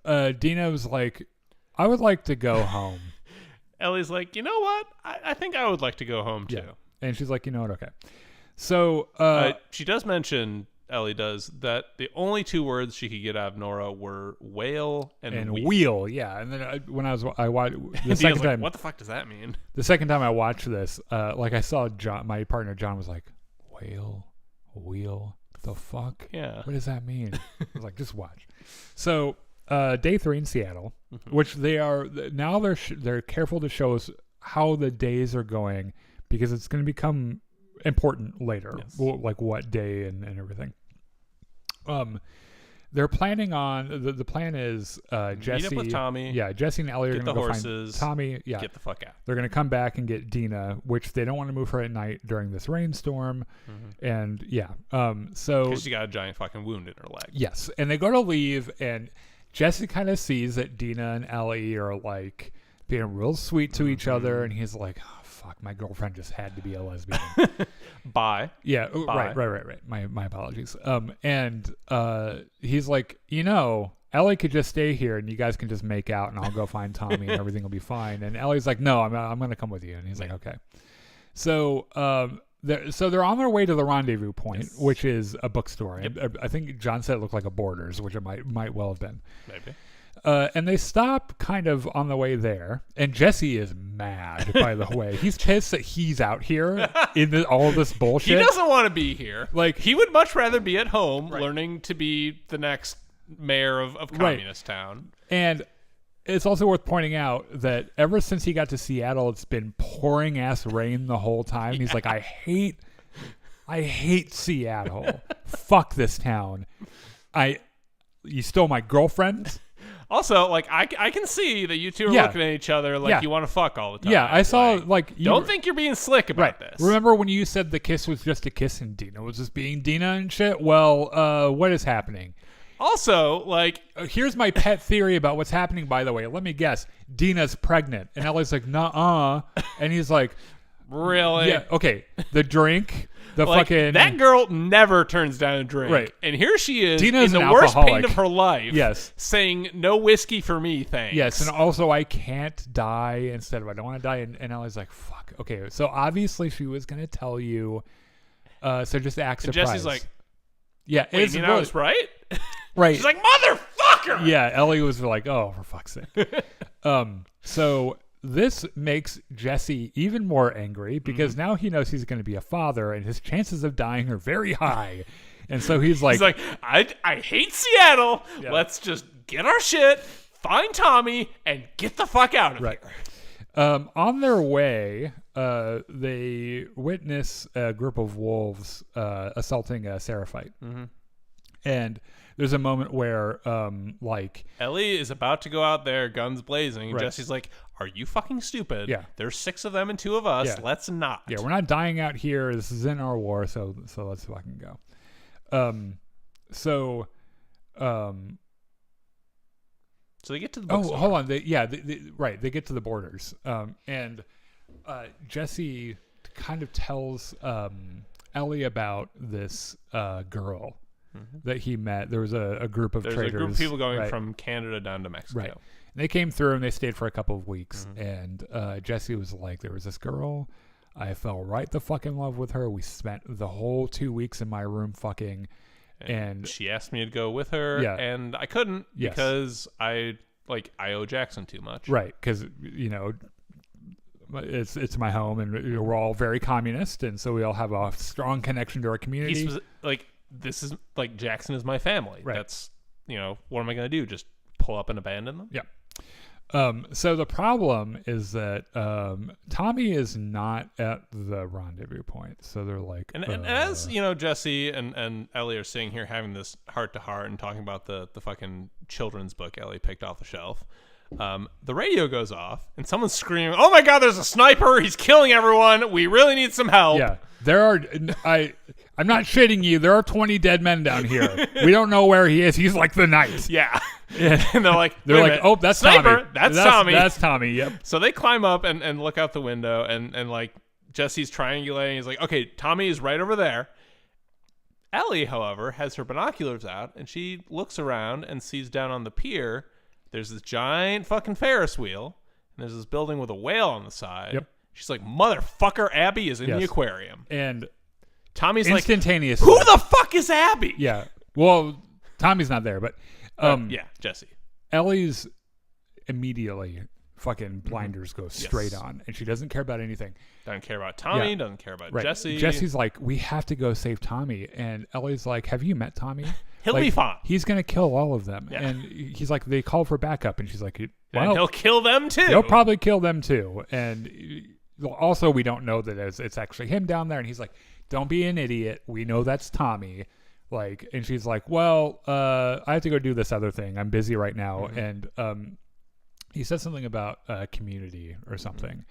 Dina was like, I would like to go home. Ellie's like, you know what? I think I would like to go home too. Yeah. And she's like, you know what? Okay. So she does mention, Ellie does, that the only two words she could get out of Nora were whale and wheel. Yeah. And then I watched the second time. What the fuck does that mean? The second time I watched this, like I saw John, my partner John was like, whale, wheel, the fuck? Yeah. What does that mean? I was like, just watch. So day 3 in Seattle, which they're careful to show us how the days are going because it's going to become important later, like what day and everything. They're planning on the plan is Jesse meet up with Tommy. Yeah, Jesse and Ellie are going to go horses, find Tommy. Yeah, get the fuck out. They're going to come back and get Dina, which they don't want to move her at night during this rainstorm. And so because she got a giant fucking wound in her leg. Yes, and they go to leave, and Jesse kind of sees that Dina and Ellie are like being real sweet to each other, and he's like, oh, fuck, my girlfriend just had to be a lesbian. Bye. Yeah, Bye. Right. My apologies. And he's like, Ellie could just stay here and you guys can just make out and I'll go find Tommy and everything will be fine. And Ellie's like, no, I'm going to come with you. And he's like, okay. So they're on their way to the rendezvous point, which is a bookstore. Yep. I think John said it looked like a Borders, which it might well have been. Maybe. And they stop kind of on the way there, and Jesse is mad, by the way. He's pissed that he's out here in all of this bullshit. He doesn't want to be here. Like, he would much rather be at home learning to be the next mayor of Communist Town. And it's also worth pointing out that ever since he got to Seattle, it's been pouring ass rain the whole time. Yeah. He's like, I hate Seattle. Fuck this town. You stole my girlfriend. Also, like, I can see that you two are looking at each other like you want to fuck all the time. Yeah, I saw, don't think you're being slick about this. Remember when you said the kiss was just a kiss and Dina was just being Dina and shit? Well, what is happening? Also, here's my pet theory about what's happening, by the way. Let me guess. Dina's pregnant. And Ellie's like, nuh-uh. And he's like, really? Yeah, okay. The drink... that girl never turns down a drink. Right. And here she is Dina's in the worst pain of her life. Yes. Saying, no whiskey for me, thanks. Yes. And also, I can't die instead of I don't want to die. And Ellie's like, fuck. Okay. So obviously she was going to tell you. So just act surprised. Jesse's like, yeah. Wait, I was right? Right. She's like, motherfucker. Yeah. Ellie was like, oh, for fuck's sake. So this makes Jesse even more angry because now he knows he's going to be a father and his chances of dying are very high. And so he's like, I hate Seattle. Yeah. Let's just get our shit, find Tommy, and get the fuck out of here. On their way, they witness a group of wolves assaulting a Seraphite. And there's a moment where, Ellie is about to go out there, guns blazing. And Jesse's like, are you fucking stupid? Yeah. There's 6 of them and 2 of us. Yeah. Let's not. Yeah, we're not dying out here. This is in our war, so let's fucking go. So they get to the bookstore. Hold on. They get to the Borders. And Jesse kind of tells Ellie about this girl that he met. There was a group of traders. There's a group of people going from Canada down to Mexico. Right. And they came through and they stayed for a couple of weeks. And Jesse was like, there was this girl. I fell right the fuck in love with her. We spent the whole 2 weeks in my room fucking. And she asked me to go with her. Yeah. And I couldn't because I owe Jackson too much. Right. Because, it's my home and we're all very communist. And so we all have a strong connection to our community. This is Jackson is my family. Right. That's, what am I going to do? Just pull up and abandon them? Yeah. So the problem is that Tommy is not at the rendezvous point. So they're like... And as, Jesse and Ellie are sitting here having this heart-to-heart and talking about the fucking children's book Ellie picked off the shelf, the radio goes off and someone's screaming, oh my God, there's a sniper. He's killing everyone. We really need some help. Yeah. I'm not shitting you. There are 20 dead men down here. We don't know where he is. He's like the knight. Yeah. And they're like, oh, that's sniper. Tommy. That's Tommy. That's Tommy. Yep. So they climb up and look out the window and Jesse's triangulating. He's like, okay, Tommy is right over there. Ellie, however, has her binoculars out, and she looks around and sees down on the pier, there's this giant fucking Ferris wheel, and there's this building with a whale on the side. Yep. She's like, motherfucker, Abby is in the aquarium. And Tommy's instantaneously, like, who the fuck is Abby? Yeah. Well, Tommy's not there, but Jesse. Ellie's immediately fucking blinders go straight on, and she doesn't care about anything. Doesn't care about Tommy, doesn't care about Jesse. Jesse's like, we have to go save Tommy, and Ellie's like, have you met Tommy? He'll be fine. He's gonna kill all of them. And he's like, they call for backup, and she's like, well, and he'll kill them too. He'll probably kill them too. And also, we don't know that it's actually him down there. And he's like, don't be an idiot. We know that's Tommy. Like, and she's like, well, I have to go do this other thing. I'm busy right now. And he said something about community or something.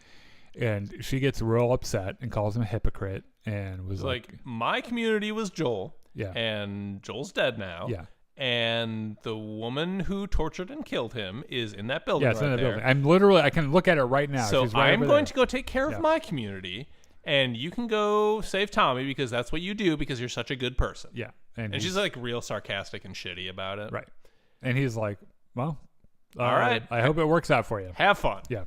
And she gets real upset and calls him a hypocrite and was like, my community was Joel. Yeah. And Joel's dead now. Yeah. And the woman who tortured and killed him is in that building. Yeah, it's in the building. I can look at her right now. So she's right I'm going to go take care of my community, and you can go save Tommy because that's what you do because you're such a good person. Yeah. And she's like real sarcastic and shitty about it. Right. And he's like, well, all right. I hope it works out for you. Have fun. Yeah.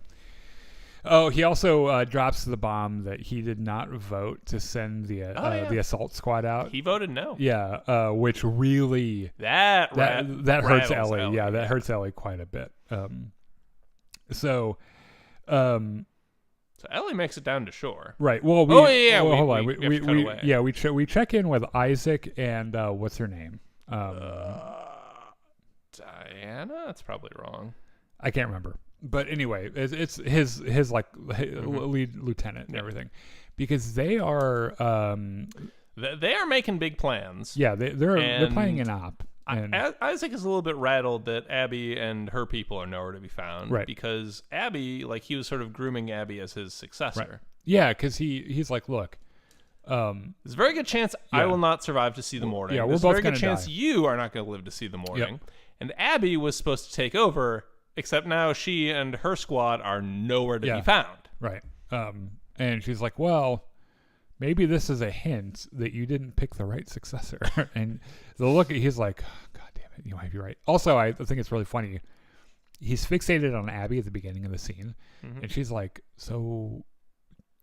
Oh, he also drops the bomb that he did not vote to send the assault squad out. He voted no. Yeah, which really that hurts Ellie. Yeah, that hurts Ellie quite a bit. So Ellie makes it down to shore. Right. Well, hold on. We check in with Isaac and what's her name? Diana. That's probably wrong. I can't remember. But anyway, it's his like lead lieutenant and everything, because they are making big plans. Yeah, they're playing an op. And Isaac is a little bit rattled that Abby and her people are nowhere to be found. Right. Because Abby, like, he was sort of grooming Abby as his successor. Right. Yeah, because he's like, look, there's a very good chance I will not survive to see the morning. Yeah, there's we're both a very good chance die. you are not going to live to see the morning. Yep. And Abby was supposed to take over. Except now she and her squad are nowhere to be found. Right. And she's like, well, maybe this is a hint that you didn't pick the right successor. And he's like, oh, God damn it, you might be right. Also, I think it's really funny. He's fixated on Abby at the beginning of the scene. And she's like, so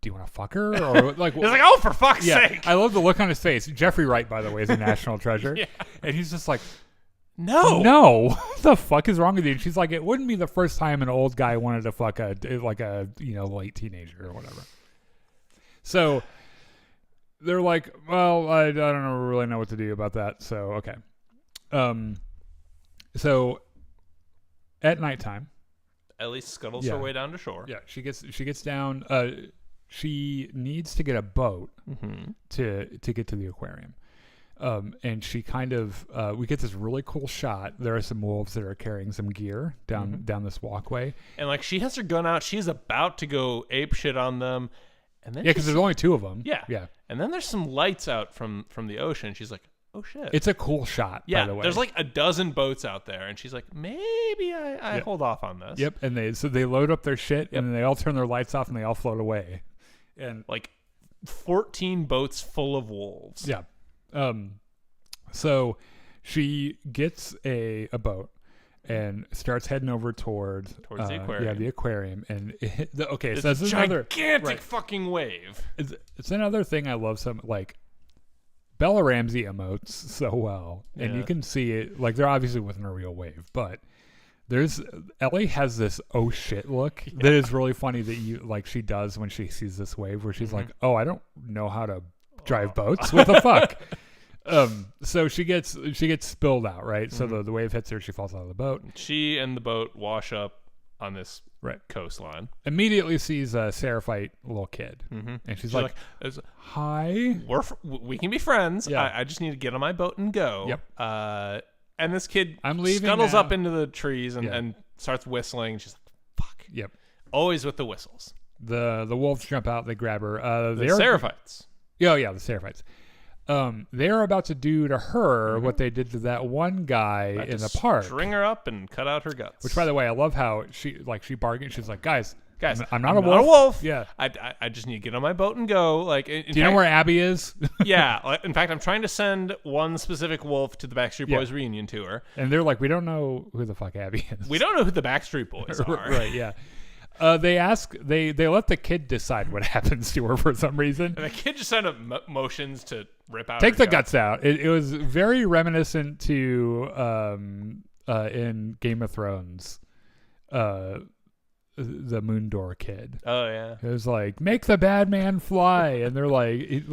do you want to fuck her? Or like, he's like, oh, for fuck's sake. I love the look on his face. Jeffrey Wright, by the way, is a national treasure. Yeah. And he's just like, No. What the fuck is wrong with you? And she's like, it wouldn't be the first time an old guy wanted to fuck a late teenager or whatever. So they're like, well, I don't really know what to do about that. So okay. So at nighttime, Ellie scuttles her way down to shore. Yeah, she gets down. She needs to get a boat to get to the aquarium. And she kind of, we get this really cool shot. There are some wolves that are carrying some gear down this walkway. And like she has her gun out. She's about to go ape shit on them. And then because there's only two of them. Yeah. Yeah. And then there's some lights out from the ocean. She's like, oh shit. It's a cool shot, by the way. There's like a dozen boats out there. And she's like, maybe I hold off on this. Yep. And they load up their shit and then they all turn their lights off and they all float away. And like 14 boats full of wolves. Yeah. So she gets a boat and starts heading over towards the aquarium. Yeah, the aquarium. And so it's this is another gigantic fucking wave. It's another thing I love. Like Bella Ramsey emotes so well, and you can see it. Like there obviously wasn't a real wave, but Ellie has this oh shit look that is really funny that she does when she sees this wave where she's like, oh, I don't know how to drive boats. What the fuck? So she gets spilled out, right? So the wave hits her, she falls out of the boat. She and the boat wash up on this coastline. Immediately sees a Seraphite little kid, and she's like, "Hi, we can be friends. Yeah. I just need to get on my boat and go." Yep. And this kid scuttles up into the trees and starts whistling. She's like, "Fuck." Yep. Always with the whistles. The wolves jump out. They grab her. The Seraphites. Oh yeah, the Seraphites. They're about to do to her what they did to that one guy in the park. String her up and cut out her guts. Which, by the way, I love how she bargains. She's like, guys, Guys, I'm not a wolf. Yeah. I just need to get on my boat and go. Like, do you know where Abby is? Yeah. In fact, I'm trying to send one specific wolf to the Backstreet Boys reunion tour. And they're like, we don't know who the fuck Abby is. We don't know who the Backstreet Boys are. Right, yeah. They let the kid decide what happens to her for some reason. And the kid just sent up motions to rip out Take the guts out. It was very reminiscent to in Game of Thrones, the Moondor kid. Oh, yeah. It was like, make the bad man fly. And they're like...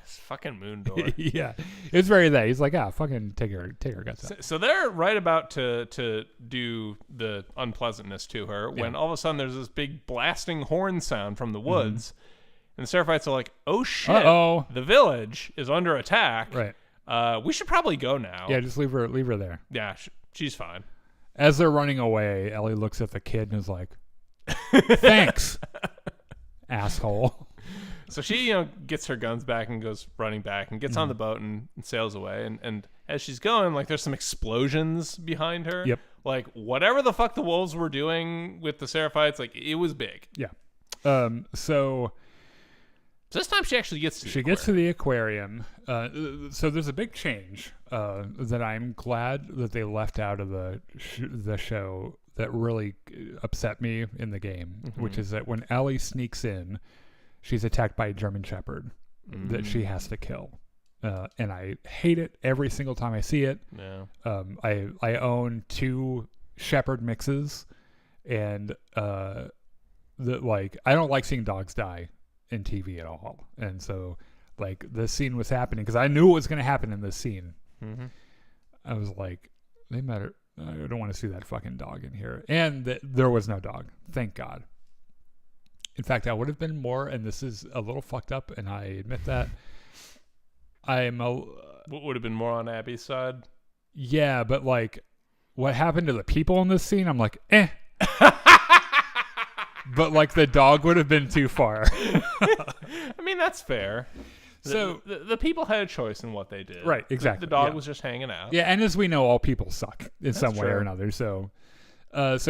It's fucking Moondor. Yeah. It's very that. He's like, fucking take her guts out. So they're right about to do the unpleasantness to her when all of a sudden there's this big blasting horn sound from the woods. And the Seraphites are like, oh, shit. Uh-oh. The village is under attack. Right. We should probably go now. Yeah, just leave her there. Yeah, she's fine. As they're running away, Ellie looks at the kid and is like, thanks, asshole. So she, gets her guns back and goes running back and gets on the boat and sails away. And as she's going, like, there's some explosions behind her. Yep. Like, whatever the fuck the wolves were doing with the Seraphites, like, it was big. Yeah. So this time she actually gets to the aquarium. So there's a big change that I'm glad that they left out of the show that really upset me in the game, which is that when Ellie sneaks in, she's attacked by a German Shepherd that she has to kill. And I hate it every single time I see it. Yeah. I own 2 Shepherd mixes, and I don't like seeing dogs die in TV at all. And so, like, this scene was happening because I knew what was going to happen in this scene. I was like, I don't want to see that fucking dog in here. And there was no dog. Thank God. In fact, I would have been more, and this is a little fucked up, and I admit that. What would have been more on Abby's side? Yeah, but, like, what happened to the people in this scene, I'm like, But, like, the dog would have been too far. I mean, that's fair. So the people had a choice in what they did. Right, exactly. The dog was just hanging out. Yeah, and as we know, all people suck in some way or another. So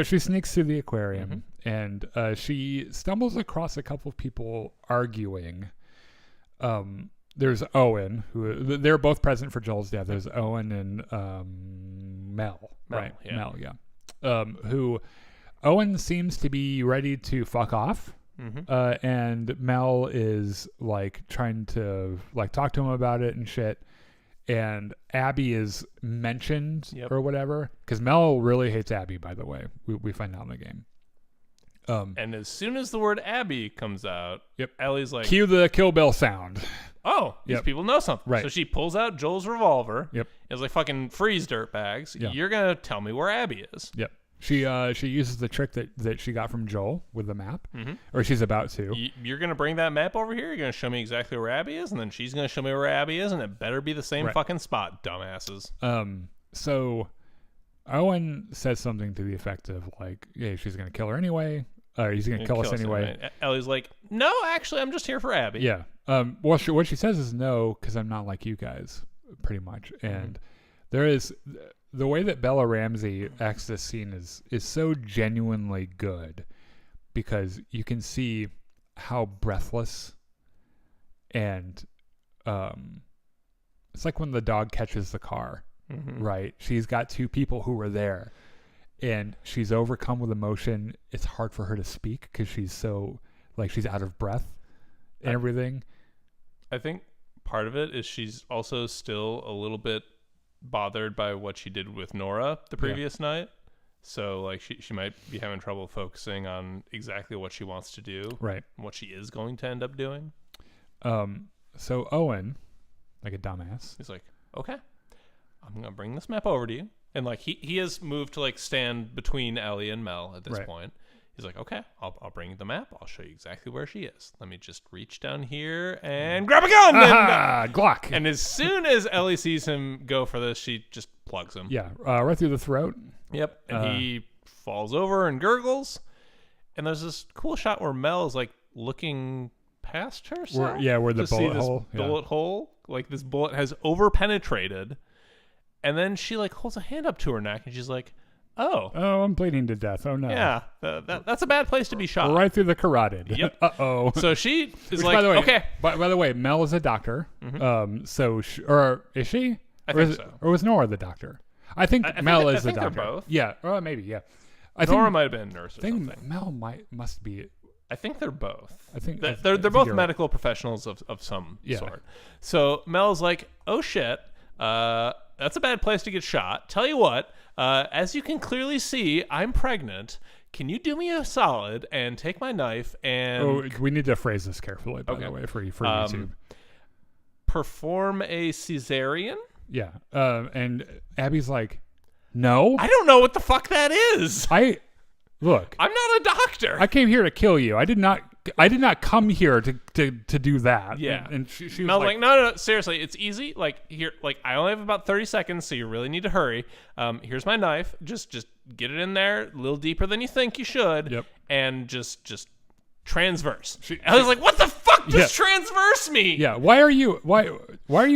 she sneaks through the aquarium, and she stumbles across a couple of people arguing. There's Owen, who they're both present for Joel's death. There's Owen and Mel, right? Yeah. Mel, yeah. Who Owen seems to be ready to fuck off. And Mel is like trying to like talk to him about it and shit. And Abby is mentioned or whatever, because Mel really hates Abby, by the way. We find out in the game. And as soon as the word Abby comes out, Ellie's like, cue the Kill Bill sound. Oh, these people know something. Right. So she pulls out Joel's revolver. Yep. It's like, fucking freeze, dirtbags. Yeah. You're gonna tell me where Abby is. Yep. She uses the trick that she got from Joel with the map, or she's about to. You're going to bring that map over here? You're going to show me exactly where Abby is, and then she's going to show me where Abby is, and it better be the same fucking spot, dumbasses. So Owen says something to the effect of, like, yeah, she's going to kill her anyway, or he's going to kill us anyway. Ellie's like, no, actually, I'm just here for Abby. Yeah. Well, what she says is no, because I'm not like you guys, pretty much. And there is... The way that Bella Ramsey acts this scene is so genuinely good, because you can see how breathless and it's like when the dog catches the car, right? She's got 2 people who were there, and she's overcome with emotion. It's hard for her to speak because she's so, like, she's out of breath and everything. I think part of it is she's also still a little bit bothered by what she did with Nora the previous night, so like she might be having trouble focusing on exactly what she wants to do, right, and what she is going to end up doing. So Owen, like a dumbass, he's like, okay, I'm gonna bring this map over to you, and like he has moved to like stand between Ellie and Mel at this point. He's like, okay, I'll bring you the map. I'll show you exactly where she is. Let me just reach down here and grab a gun. And, Glock. And as soon as Ellie sees him go for this, she just plugs him. Yeah, right through the throat. Yep. And he falls over and gurgles. And there's this cool shot where Mel is like looking past herself. Where the bullet hole. Bullet hole. Like this bullet has over penetrated. And then she like holds a hand up to her neck and she's like, Oh, I'm bleeding to death. Oh no. Yeah, that's a bad place to be shot. Right through the carotid. Yep. Uh-oh. So she is Which, like, by the way, okay. By the way, Mel is a doctor. So or is she? I think so. Or was Nora the doctor? I think Mel is the doctor. They're both. Yeah. Maybe. Yeah. Nora might have been a nurse or something. Mel must be. I think they're both. I think they're both medical professionals of some sort. So Mel's like, oh shit, that's a bad place to get shot. Tell you what, as you can clearly see, I'm pregnant. Can you do me a solid and take my knife and... Oh, we need to phrase this carefully, by the way, for YouTube. Perform a cesarean? Yeah. And Abby's like, no. I don't know what the fuck that is. Look. I'm not a doctor. I came here to kill you. I did not come here to do that. Yeah. And she was like, no, seriously, it's easy. Like, here, like, I only have about 30 seconds, so you really need to hurry. Here's my knife. Just get it in there a little deeper than you think you should. Yep. And just transverse. I was like, what the fuck does transverse mean? Yeah. Why are you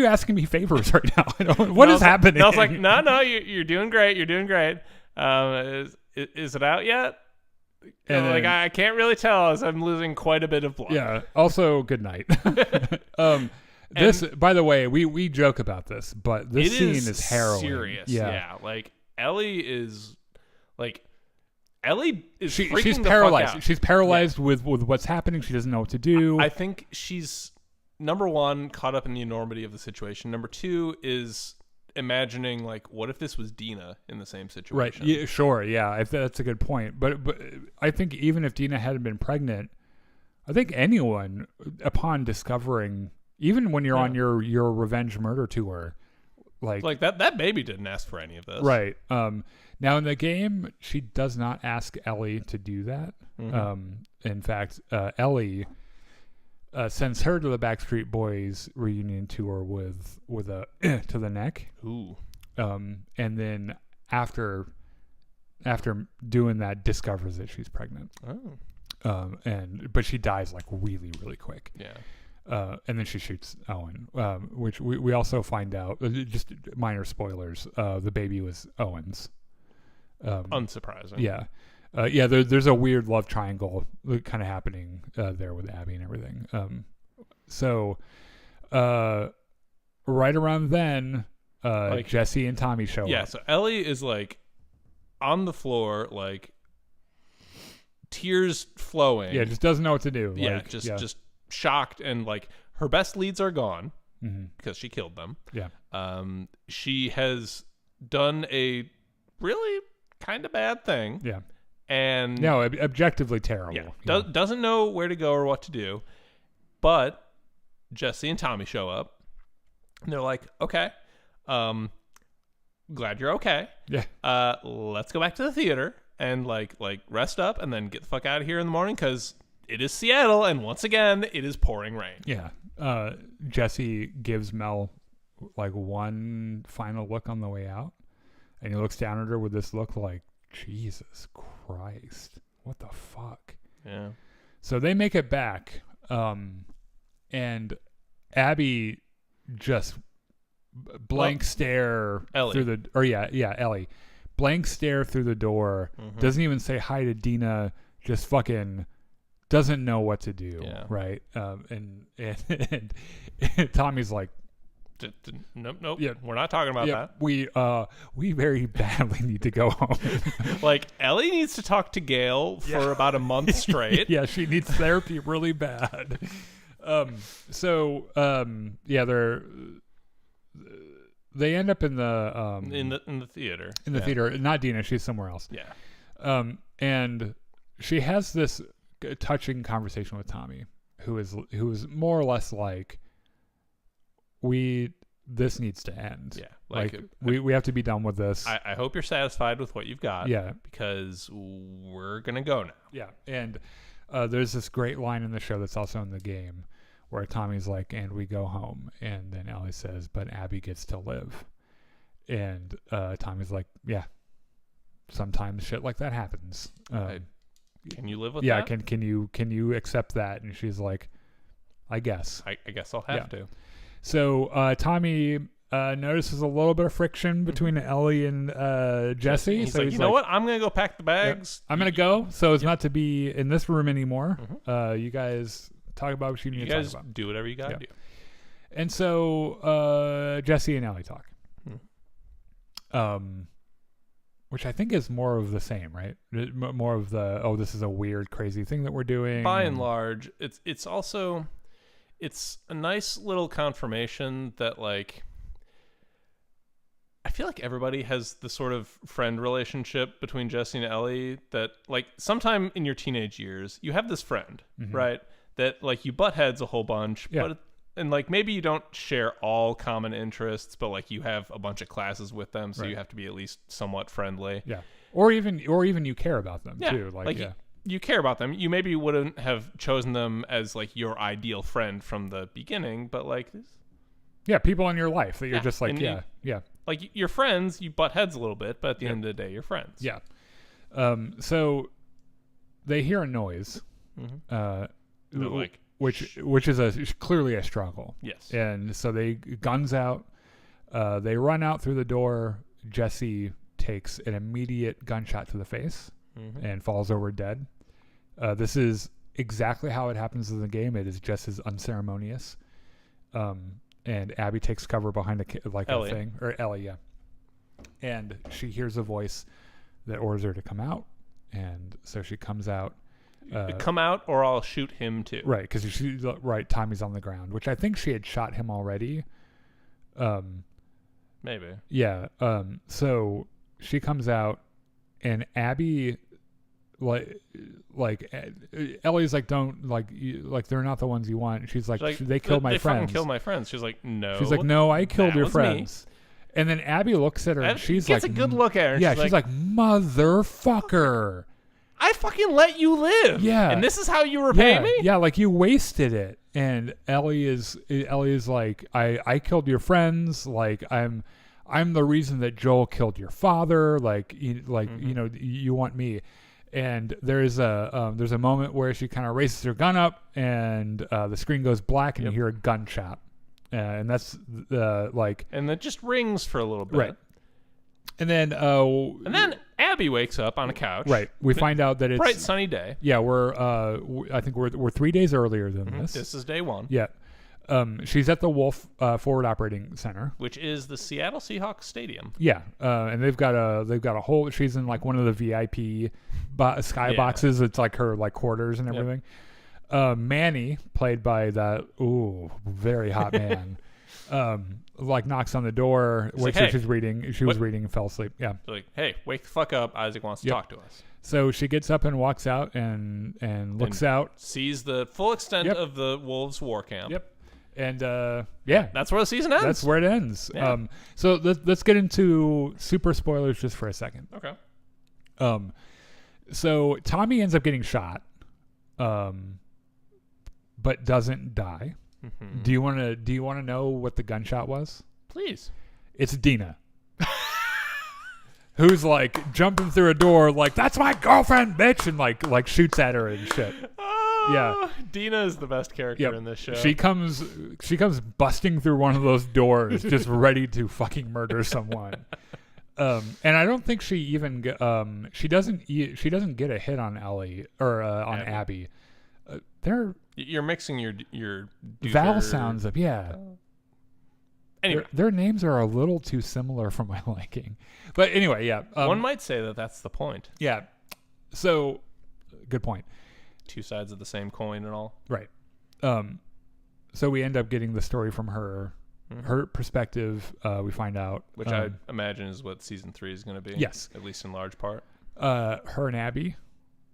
asking me favors right now? What is happening? I was like, no, you're doing great. You're doing great. Is it out yet? And like, I can't really tell as I'm losing quite a bit of blood. Yeah. Also, good night. This, by the way, we joke about this, but this scene is harrowing. Serious. Yeah. Like Ellie is she's paralyzed. She's paralyzed with what's happening. She doesn't know what to do. I think she's, number one, caught up in the enormity of the situation. Number two is imagining, like, what if this was Dina in the same situation? Right. Yeah, sure. Yeah, that's a good point. But I think even if Dina hadn't been pregnant, I think anyone, upon discovering, even when you're on your revenge murder tour, like that baby didn't ask for any of this. Right. Now in the game, she does not ask Ellie to do that. In fact, Ellie sends her to the Backstreet Boys reunion tour with a to the neck. Ooh. And then after doing that, discovers that she's pregnant. Oh. But she dies like really, really quick. Yeah. And then she shoots Owen, which we also find out, just minor spoilers, the baby was Owen's. Unsurprising. Yeah. There's a weird love triangle kind of happening there with Abby and everything. So right around then, Jesse and Tommy show up. Yeah, so Ellie is like on the floor, like tears flowing. Yeah, just doesn't know what to do. Yeah, just shocked, and like her best leads are gone because she killed them. Yeah. She has done a really kind of bad thing. Yeah. And no, objectively terrible. Yeah. Doesn't know where to go or what to do. But Jesse and Tommy show up, and they're like, okay, glad you're okay. Yeah. Let's go back to the theater and like rest up and then get the fuck out of here in the morning because it is Seattle, and once again, it is pouring rain. Yeah. Jesse gives Mel like one final look on the way out, and he looks down at her with this look like, Jesus Christ, what the fuck? Yeah. So they make it back, and Abby just blank stare Ellie. through the, or Ellie, blank stare through the door, doesn't even say hi to Dina, just fucking doesn't know what to do, right? And Tommy's like, nope. Yeah, we're not talking about that. We very badly need to go home. Like Ellie needs to talk to Gail for about a month straight. Yeah, she needs therapy really bad. They end up in the theater. In the theater. Not Dina, she's somewhere else. Yeah. And she has this touching conversation with Tommy, who is more or less like, this needs to end. Yeah. Like we have to be done with this. I hope you're satisfied with what you've got. Yeah. Because we're going to go now. Yeah. And there's this great line in the show that's also in the game where Tommy's like, and we go home. And then Ellie says, but Abby gets to live. And Tommy's like, yeah, sometimes shit like that happens. Can you live with that? Yeah. Can you accept that? And she's like, I guess. I guess I'll have to. So Tommy notices a little bit of friction between Ellie and Jesse. He's like, you know what? I'm going to go pack the bags. I'm going to go so as not to be in this room anymore. You guys talk about what you need to talk about. You guys do whatever you got to do. And so Jesse and Ellie talk. Which I think is more of the same, right? More of the, this is a weird, crazy thing that we're doing. By and large, it's also, it's a nice little confirmation that, like, I feel like everybody has the sort of friend relationship between Jesse and Ellie that, like, sometime in your teenage years, you have this friend, right? That, like, you butt heads a whole bunch, and like maybe you don't share all common interests, but like you have a bunch of classes with them, so you have to be at least somewhat friendly. Yeah. Or even you care about them too. You care about them. You maybe wouldn't have chosen them as like your ideal friend from the beginning, but like people in your life that you're just like like you're friends, you butt heads a little bit, but at the end of the day you're friends. Yeah. So they hear a noise. Like, which is clearly a struggle. Yes. And so they guns out. They run out through the door. Jesse takes an immediate gunshot to the face and falls over dead. This is exactly how it happens in the game. It is just as unceremonious. And Abby takes cover behind a thing, or Ellie, and she hears a voice that orders her to come out, and so she comes out. Come out, or I'll shoot him too. Right, because Tommy's on the ground, which I think she had shot him already. Maybe. Yeah. So she comes out, and Abby, like Ellie's like, don't like they're not the ones you want. She's like they killed my friends. They fucking killed my friends. She's like, no. She's like, no, I killed your friends. Me. And then Abby looks at her, and she's like, gets a good look at her. Yeah, she's like, motherfucker. I fucking let you live. Yeah. And this is how you repay me? Yeah, like you wasted it. And Ellie is like, I killed your friends. Like I'm the reason that Joel killed your father. Like you know, you want me. And there's a moment where she kind of raises her gun up, and the screen goes black, and you hear a gunshot. And that's and it just rings for a little bit. Right. And then Abby wakes up on a couch. Right. We find out that it's bright sunny day. Yeah, I think we're 3 days earlier than this. This is day one. Yeah. She's at the Wolf Forward Operating Center, which is the Seattle Seahawks stadium. Yeah. And they've got a whole, she's in like one of the VIP sky boxes. It's like her like quarters and everything. Manny, played by that very hot man. Like knocks on the door, which she's reading. She was reading and fell asleep. Yeah. Like, hey, wake the fuck up. Isaac wants to talk to us. So she gets up and walks out and looks out. Sees the full extent of the Wolves' war camp. Yep. And that's where the season ends. That's where it ends. Yeah. So let's get into super spoilers just for a second. Okay. So Tommy ends up getting shot, but doesn't die. Mm-hmm. Do you want to know what the gunshot was? Please. It's Dina, who's like jumping through a door, like that's my girlfriend, bitch, and like shoots at her and shit. Yeah, Dina is the best character in this show. She comes busting through one of those doors, just ready to fucking murder someone. And I don't think she even she doesn't get a hit on Ellie or on Abby. You're mixing your vowel sounds up, Anyway, their names are a little too similar for my liking. But anyway, one might say that that's the point. Yeah. So, good point. Two sides of the same coin and all. Right. So we end up getting the story from her perspective. We find out, which I imagine is what season 3 is going to be. Yes, at least in large part. Her and Abby.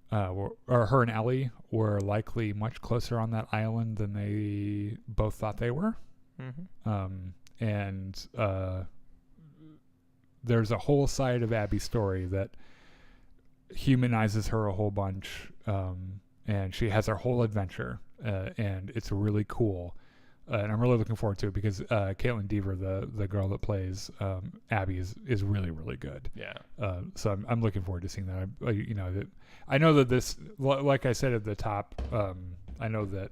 Her and Ellie were likely much closer on that island than they both thought they were. Mm-hmm. And there's a whole side of Abby's story that humanizes her a whole bunch, and she has her whole adventure, and it's really cool. And I'm really looking forward to it because Caitlin Deaver, the girl that plays Abby, is really, really good. Yeah. So I'm looking forward to seeing that. I know that this, like I said at the top, I know that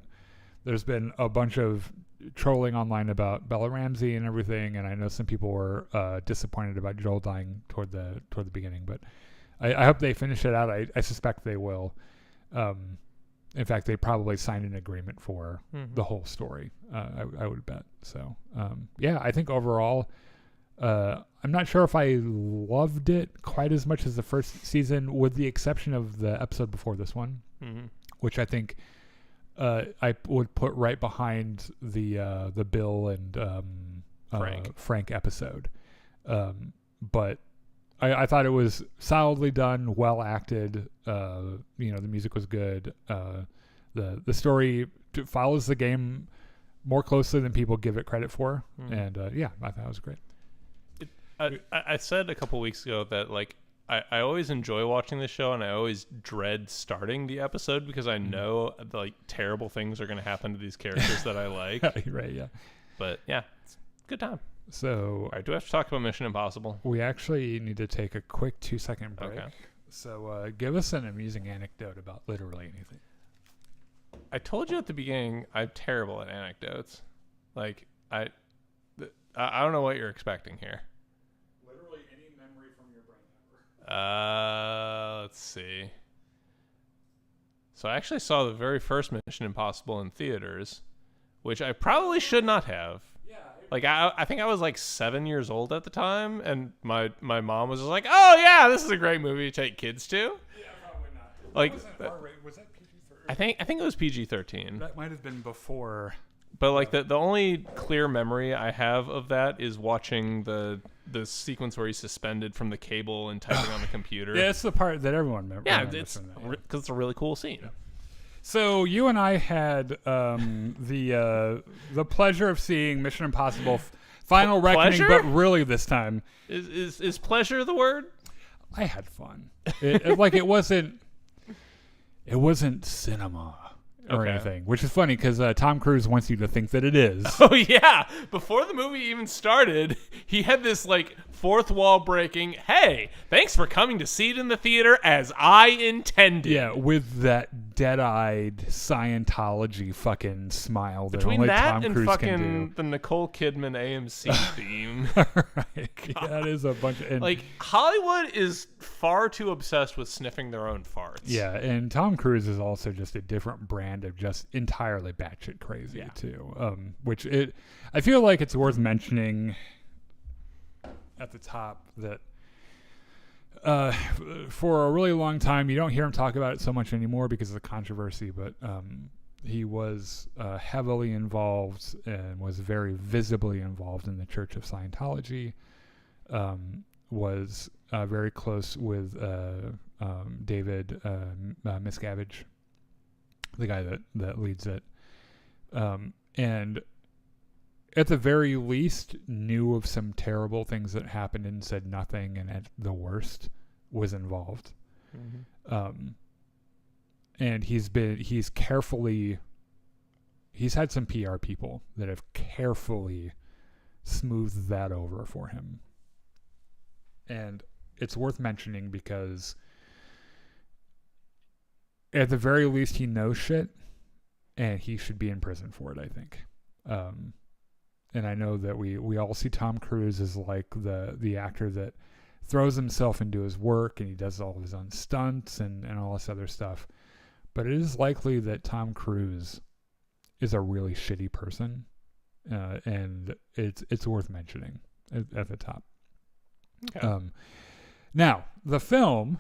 there's been a bunch of trolling online about Bella Ramsey and everything, and I know some people were disappointed about Joel dying toward the beginning, but I hope they finish it out. I suspect they will. In fact, they probably signed an agreement for the whole story. I would bet. So yeah, I think overall, I'm not sure if I loved it quite as much as the first season, with the exception of the episode before this one, which I think I would put right behind the Bill and Frank episode. But I thought it was solidly done, well acted. The music was good. The story follows the game more closely than people give it credit for, and yeah, I thought it was great. I said a couple weeks ago that like I always enjoy watching this show, and I always dread starting the episode because I know like terrible things are going to happen to these characters that I like. Right? Yeah. But yeah, it's a good time. So, all right, do we have to talk about Mission Impossible? We actually need to take a quick 2-second break. Okay. So give us an amusing anecdote about literally anything. I told you at the beginning I'm terrible at anecdotes. Like I don't know what you're expecting here. Literally any memory from your brain ever. Let's see. So I actually saw the very first Mission Impossible in theaters, which I probably should not have. Yeah. Like I think I was like 7 years old at the time, and my mom was just like, "Oh yeah, this is a great movie to take kids to." Yeah, probably not. Like, was that PG-13? I think it was PG-13. That might have been before. But like the only clear memory I have of that is watching the sequence where he's suspended from the cable and typing on the computer. Yeah, it's the part that everyone remembers. Yeah, it's because it's a really cool scene. Yeah. So you and I had the pleasure of seeing Mission Impossible Final Reckoning, pleasure? but really this time. Is pleasure the word? I had fun. It wasn't cinema or anything, which is funny because Tom Cruise wants you to think that it is. Oh yeah, before the movie even started, he had this like fourth wall breaking, "Hey, thanks for coming to see it in the theater as I intended." Yeah, with that dead-eyed Scientology fucking smile that between only that Tom and Cruise fucking can do. The Nicole Kidman AMC theme. Right. Yeah, that is a bunch of like Hollywood is far too obsessed with sniffing their own farts. Yeah, and Tom Cruise is also just a different brand of just entirely batshit crazy too. Which I feel like it's worth mentioning at the top that for a really long time you don't hear him talk about it so much anymore because of the controversy, but he was heavily involved and was very visibly involved in the Church of Scientology. Was very close with David Miscavige, the guy that leads it, and at the very least knew of some terrible things that happened and said nothing, and at the worst was involved. And he's had some PR people that have carefully smoothed that over for him. And it's worth mentioning because at the very least he knows shit, and he should be in prison for it, I think. And I know that we all see Tom Cruise as like the actor that throws himself into his work and he does all of his own stunts and all this other stuff. But it is likely that Tom Cruise is a really shitty person, and it's worth mentioning at the top. Okay. Now, the film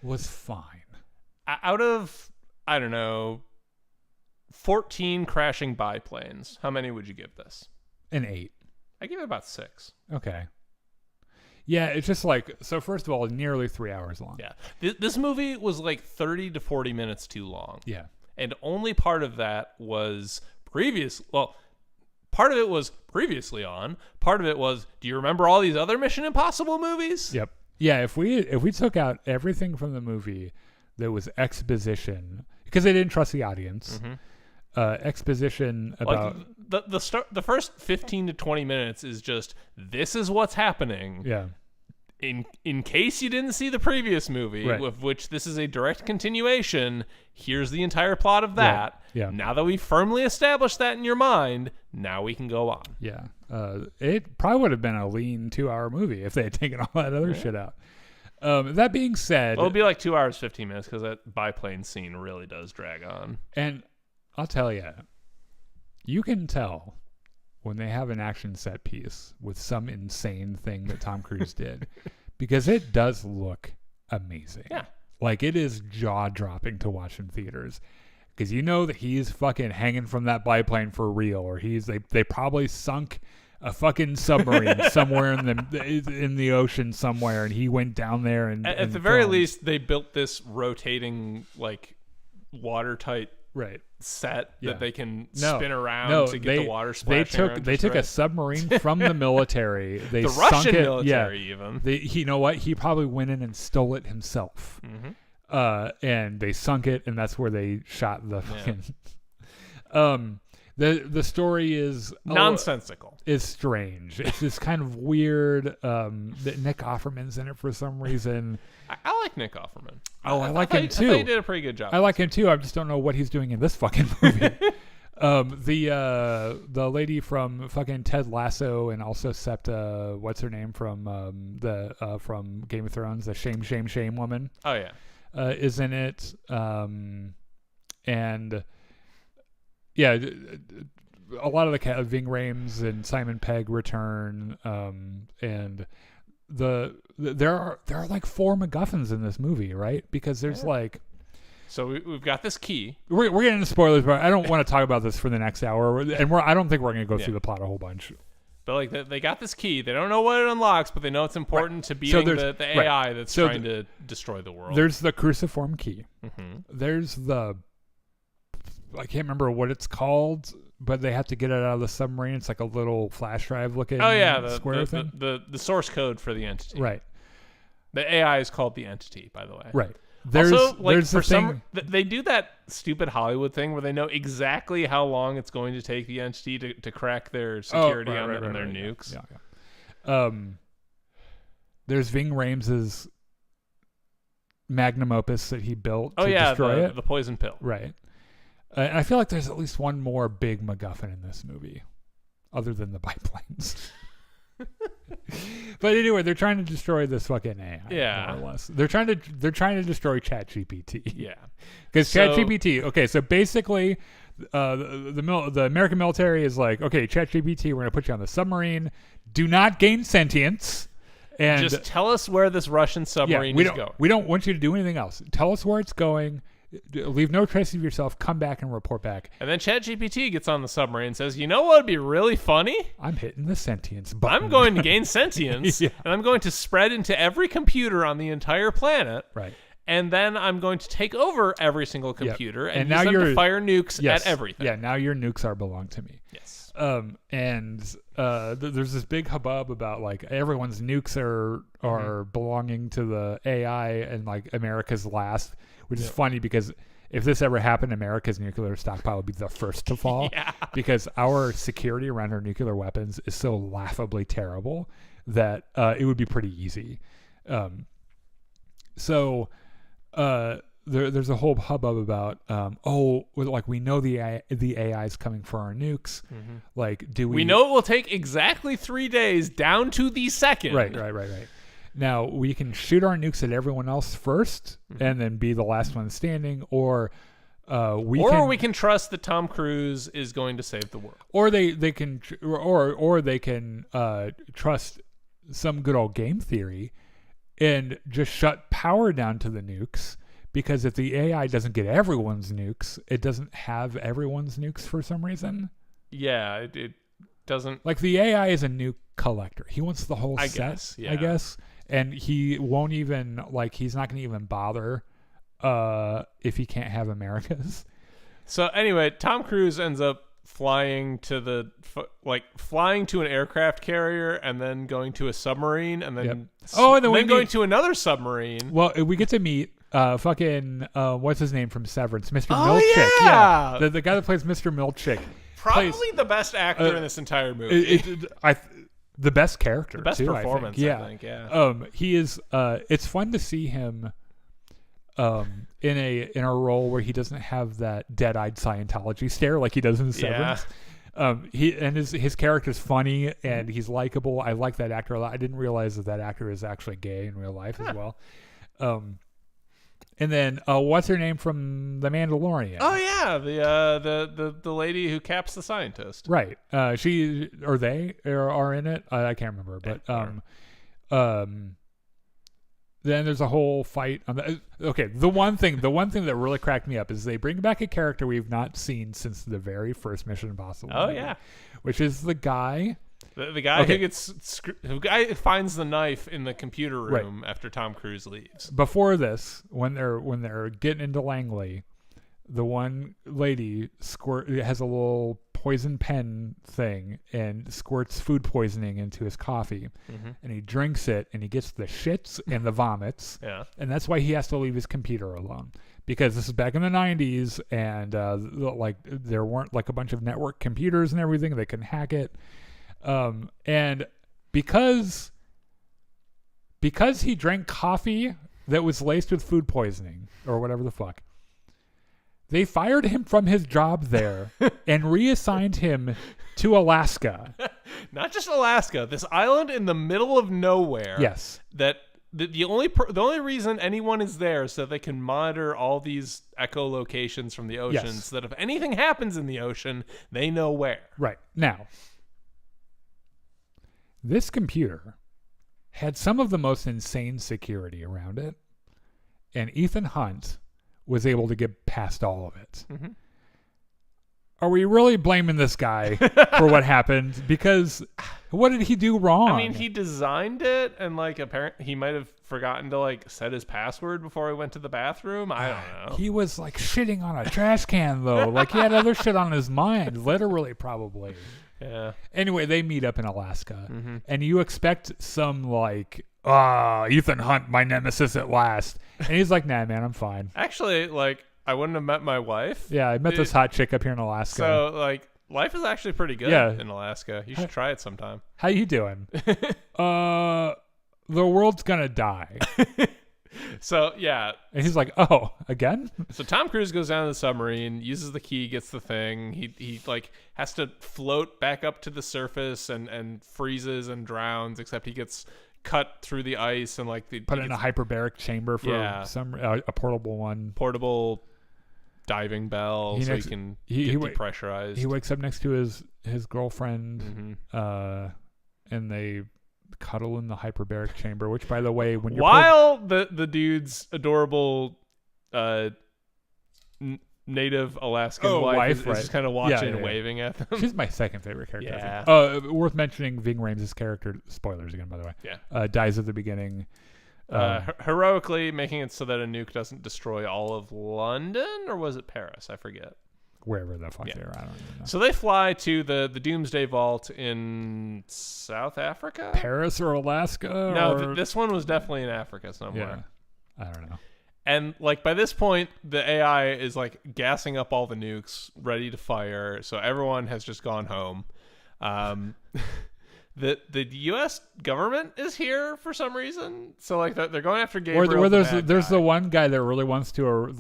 was fine. Out of, I don't know, 14 crashing biplanes, how many would you give this? An 8. I give it about 6. Okay. Yeah, it's just like, so first of all, nearly 3 hours long. Yeah. This movie was like 30 to 40 minutes too long. Yeah. And only part of that was part of it was previously on. Part of it was, do you remember all these other Mission Impossible movies? Yep. Yeah, if we took out everything from the movie that was exposition, because they didn't trust the audience, exposition about... Like the first 15 to 20 minutes is just, this is what's happening. Yeah. in case you didn't see the previous movie, of which this is a direct continuation, here's the entire plot of that. Right. Yeah. Now that we've firmly established that in your mind, now we can go on. Yeah. It probably would have been a lean 2-hour movie if they had taken all that other shit out. That being said... Well, it'll be like 2 hours, 15 minutes, because that biplane scene really does drag on. And I'll tell you can tell when they have an action set piece with some insane thing that Tom Cruise did, because it does look amazing. Yeah. Like, it is jaw-dropping to watch in theaters, because you know that he's fucking hanging from that biplane for real, or they probably sunk a fucking submarine somewhere in the ocean somewhere, and he went down there and at the very least they built this rotating, like, watertight set that they can spin around to get the water splashing. They took a submarine from the military. They the sunk Russian it, military even. You know what? He probably went in and stole it himself. And they sunk it, and that's where they shot the fucking. The story is nonsensical. It's strange. It's just kind of weird. That Nick Offerman's in it for some reason. I like Nick Offerman. Oh, I like him too. I thought he did a pretty good job. I like him too. I just don't know what he's doing in this fucking movie. The lady from fucking Ted Lasso and also Septa, what's her name from from Game of Thrones, the shame woman. Oh yeah, is in it. And yeah, a lot of the Ving Rhames and Simon Pegg return, and there are like 4 MacGuffins in this movie, right? Because there's like. So we've got this key. We're getting into spoilers, but I don't want to talk about this for the next hour, and I don't think we're going to go through the plot a whole bunch. But like they got this key, they don't know what it unlocks, but they know it's important to beating the AI that's trying to destroy the world. There's the cruciform key. There's the I can't remember what it's called, but they have to get it out of the submarine. It's like a little flash drive looking square thing. The source code for the entity. Right. The AI is called the entity, by the way. Right. They do that stupid Hollywood thing where they know exactly how long it's going to take the entity to crack their security on their nukes. Yeah. There's Ving Rhames' magnum opus that he built to destroy it. The poison pill. Right. And I feel like there's at least one more big MacGuffin in this movie, other than the biplanes. But anyway, they're trying to destroy this fucking AI. More or less. They're trying to destroy ChatGPT. Yeah. Because ChatGPT. Okay, so basically, the American military is like, okay, ChatGPT, we're gonna put you on the submarine. Do not gain sentience. And just tell us where this Russian submarine is going. We don't want you to do anything else. Tell us where it's going. Leave no trace of yourself. Come back and report back. And then ChatGPT gets on the submarine and says, "You know what would be really funny? I'm hitting the sentience button. I'm going to gain sentience, and I'm going to spread into every computer on the entire planet. Right. And then I'm going to take over every single computer and use them to fire nukes at everything. Yeah. Now your nukes belong to me. Yes. There's this big hubbub about like everyone's nukes are belonging to the AI, and like America's last. Which is funny because if this ever happened, America's nuclear stockpile would be the first to fall because our security around our nuclear weapons is so laughably terrible that it would be pretty easy. So there's a whole hubbub about, we know the AI is coming for our nukes. Like, we know it will take exactly 3 days down to the second. Right. Now, we can shoot our nukes at everyone else first and then be the last one standing, or we can trust that Tom Cruise is going to save the world. Or they can trust some good old game theory and just shut power down to the nukes, because if the AI doesn't get everyone's nukes, it doesn't have everyone's nukes for some reason. Yeah, it doesn't. Like, the AI is a nuke collector. He wants the whole set, I guess. And he won't even, he's not going to even bother if he can't have America's. So anyway, Tom Cruise ends up flying to an aircraft carrier and then going to a submarine and then going to another submarine. Well, we get to meet what's his name from Severance? Mr. Milchick. Yeah. The guy that plays Mr. Milchick. Probably the best actor in this entire movie. the best character, the best too, performance. I think. He is. It's fun to see him in a role where he doesn't have that dead-eyed Scientology stare like he does in Severance. His character's funny and he's likable. I like that actor a lot. I didn't realize that actor is actually gay in real life as well. And then what's her name from The Mandalorian? Oh yeah, the lady who caps the scientist. Right. She or they are in it. I can't remember, but then there's a whole fight on the. Okay, the one thing that really cracked me up is they bring back a character we've not seen since the very first Mission Impossible. Oh movie, yeah, which is the guy. The guy who finds the knife in the computer room after Tom Cruise leaves. Before this, when they're getting into Langley, the one lady has a little poison pen thing and squirts food poisoning into his coffee, and he drinks it and he gets the shits and the vomits. Yeah, and that's why he has to leave his computer alone. Because this is back in the 90s, and there weren't like a bunch of network computers and everything, they couldn't hack it. And because he drank coffee that was laced with food poisoning or whatever the fuck, they fired him from his job there and reassigned him to Alaska. Not just Alaska, this island in the middle of nowhere. Yes. That the only reason anyone is there is so they can monitor all these echolocations from the ocean, so that if anything happens in the ocean, they know where. Right. Now, this computer had some of the most insane security around it, and Ethan Hunt was able to get past all of it. Are we really blaming this guy for what happened? Because what did he do wrong? I mean, he designed it, and apparently he might have forgotten to set his password before he went to the bathroom. I don't know. He was shitting on a trash can though. He had other shit on his mind, literally, probably. Yeah. Anyway, they meet up in Alaska, and you expect some Ethan Hunt, my nemesis at last, and he's like, "Nah, man, I'm fine." Actually, I wouldn't have met my wife. Yeah, I met this hot chick up here in Alaska. So, life is actually pretty good in Alaska. You should try it sometime. How you doing? The world's gonna die. So, yeah. And he's like, "Oh, again?" So Tom Cruise goes down to the submarine, uses the key, gets the thing. He has to float back up to the surface and freezes and drowns, except he gets cut through the ice and put in a hyperbaric chamber for a portable one. Portable diving bell so he can get depressurized. He wakes up next to his girlfriend, and they cuddle in the hyperbaric chamber, which, by the way, when you're the dude's adorable native Alaskan wife is just kind of watching and waving at them. She's my second favorite character. Yeah. Worth mentioning, Ving Rhames' character, spoilers again, by the way, dies at the beginning. Heroically making it so that a nuke doesn't destroy all of London, or was it Paris? I forget. Wherever the fuck they are, I don't even know. So they fly to the Doomsday Vault in South Africa? Paris or Alaska? No, this one was definitely in Africa somewhere. Yeah. I don't know. And by this point, the AI is gassing up all the nukes, ready to fire. So everyone has just gone home. The U.S. government is here for some reason. So they're going after Gabriel. Where there's the one guy that really wants to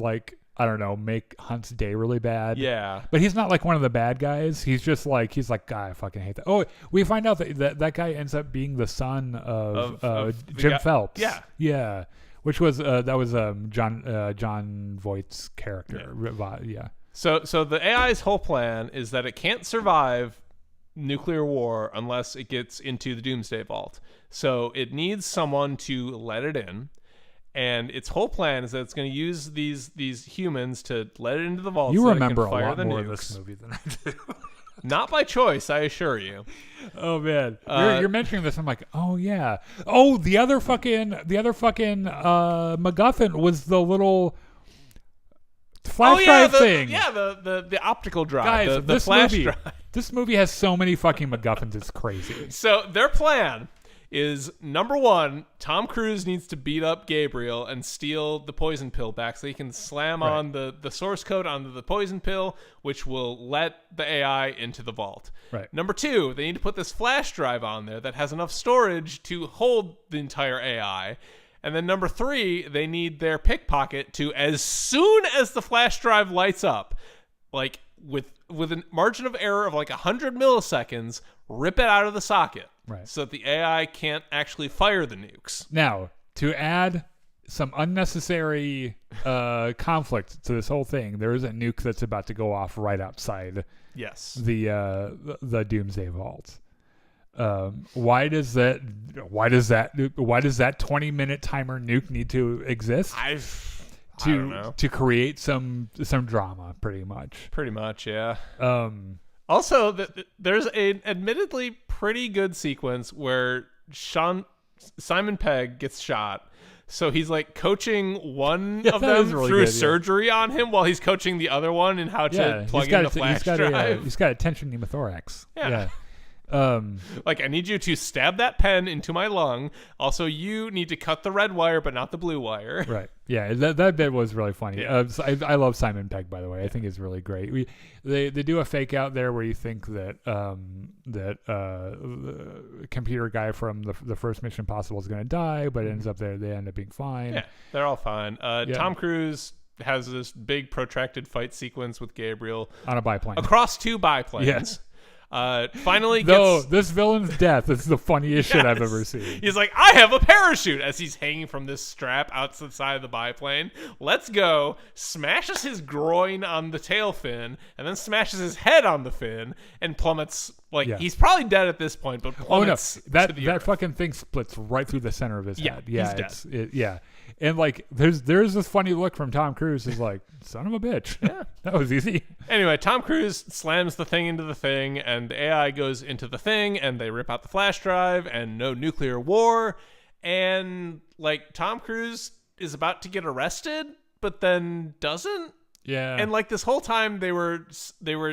I don't know, make Hunt's day really bad. Yeah. But he's not one of the bad guys. He's just God, I fucking hate that. Oh, we find out that guy ends up being the son of Jim Phelps. Yeah. Yeah. Which was, John Voight's character. Yeah. So the AI's whole plan is that it can't survive nuclear war unless it gets into the Doomsday Vault. So it needs someone to let it in. And its whole plan is that it's going to use these humans to let it into the vault. You so remember it can fire a lot the more nukes. of this movie than I do. Not by choice, I assure you. Oh man, you're mentioning this. I'm like, oh yeah. Oh, the other fucking MacGuffin was the little flash drive thing. The optical drive. Guys, the flash drive. This movie has so many fucking MacGuffins. It's crazy. So their plan is number one, Tom Cruise needs to beat up Gabriel and steal the poison pill back so he can slam on the source code onto the poison pill, which will let the AI into the vault. Right. Number two, they need to put this flash drive on there that has enough storage to hold the entire AI. And then number three, they need their pickpocket to, as soon as the flash drive lights up, like with a margin of error of like 100 milliseconds, rip it out of the socket. Right. So that the AI can't actually fire the nukes. Now, to add some unnecessary conflict to this whole thing, there is a nuke that's about to go off right outside the Doomsday Vault. Why does that 20-minute timer nuke need to exist? I don't know. To create some drama, pretty much, yeah. Also, there's an admittedly pretty good sequence where Simon Pegg gets shot. So he's like coaching one of them really through surgery on him while he's coaching the other one in how to plug in the flash drive. He's got a tension pneumothorax. Yeah. Like, I need you to stab that pen into my lung. Also, you need to cut the red wire, but not the blue wire. Right. Yeah, that bit was really funny. Yeah. I love Simon Pegg, by the way. I think it's really great. They do a fake out there where you think that the computer guy from the first Mission Impossible is going to die, but it ends up they end up being fine. Yeah, they're all fine. Tom Cruise has this big protracted fight sequence with Gabriel on a biplane across two biplanes. Yes. Finally this villain's death is the funniest shit I've ever seen. He's like, I have a parachute, as he's hanging from this strap out to the side of the biplane. Let's go. Smashes his groin on the tail fin, and then smashes his head on the fin, and plummets. He's probably dead at this point, but plummets. Oh no, that fucking thing splits right through the center of his head. Yeah, he's dead. Yeah. And like, there's this funny look from Tom Cruise. He's like, son of a bitch. Yeah, that was easy. Anyway, Tom Cruise slams the thing into the thing, and the AI goes into the thing, and they rip out the flash drive, and no nuclear war. And like, Tom Cruise is about to get arrested, but then doesn't. Yeah. And like, this whole time they were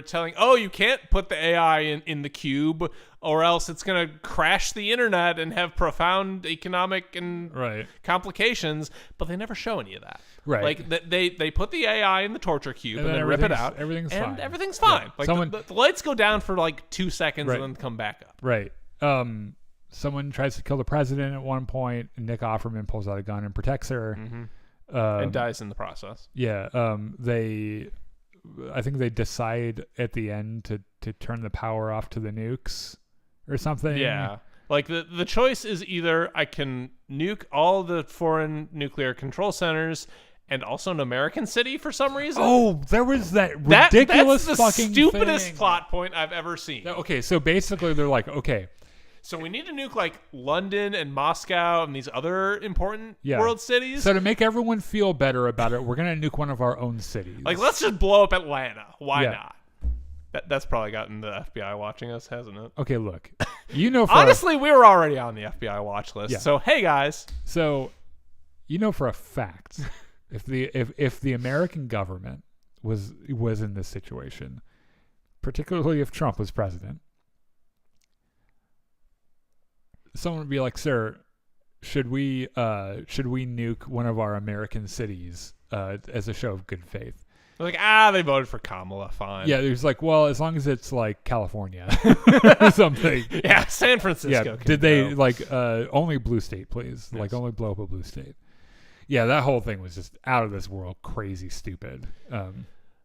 telling, oh, you can't put the AI in the cube, or else it's going to crash the internet and have profound economic and complications. But they never show any of that. Right. Like, they put the AI in the torture cube and then rip it out. Everything's fine. Everything's fine. Yeah. Like, the lights go down for like 2 seconds and then come back up. Right. Someone tries to kill the president at one point, and Nick Offerman pulls out a gun and protects her. Mm-hmm. And dies in the process. Yeah. I think they decide at the end to turn the power off to the nukes or something. Yeah. Like, the choice is either I can nuke all the foreign nuclear control centers and also an American city for some reason. Oh, there was that ridiculous that's fucking the stupidest thing. Plot point I've ever seen. Okay, so basically they're like, okay, so we need to nuke like London and Moscow and these other important world cities. So to make everyone feel better about it, we're going to nuke one of our own cities. Like, let's just blow up Atlanta. Why not? That's probably gotten the FBI watching us, hasn't it? Okay, look. You know, honestly, we were already on the FBI watch list. Yeah. So, hey guys. So, you know for a fact, if the American government was in this situation, particularly if Trump was president, someone would be like, "Sir, should we nuke one of our American cities as a show of good faith?" They're like, they voted for Kamala, fine. Yeah, there's like, well, as long as it's like California or something. Yeah, San Francisco. Yeah, did they like only blue state, please? Yes. Like, only blow up a blue state. Yeah, that whole thing was just out of this world, crazy stupid.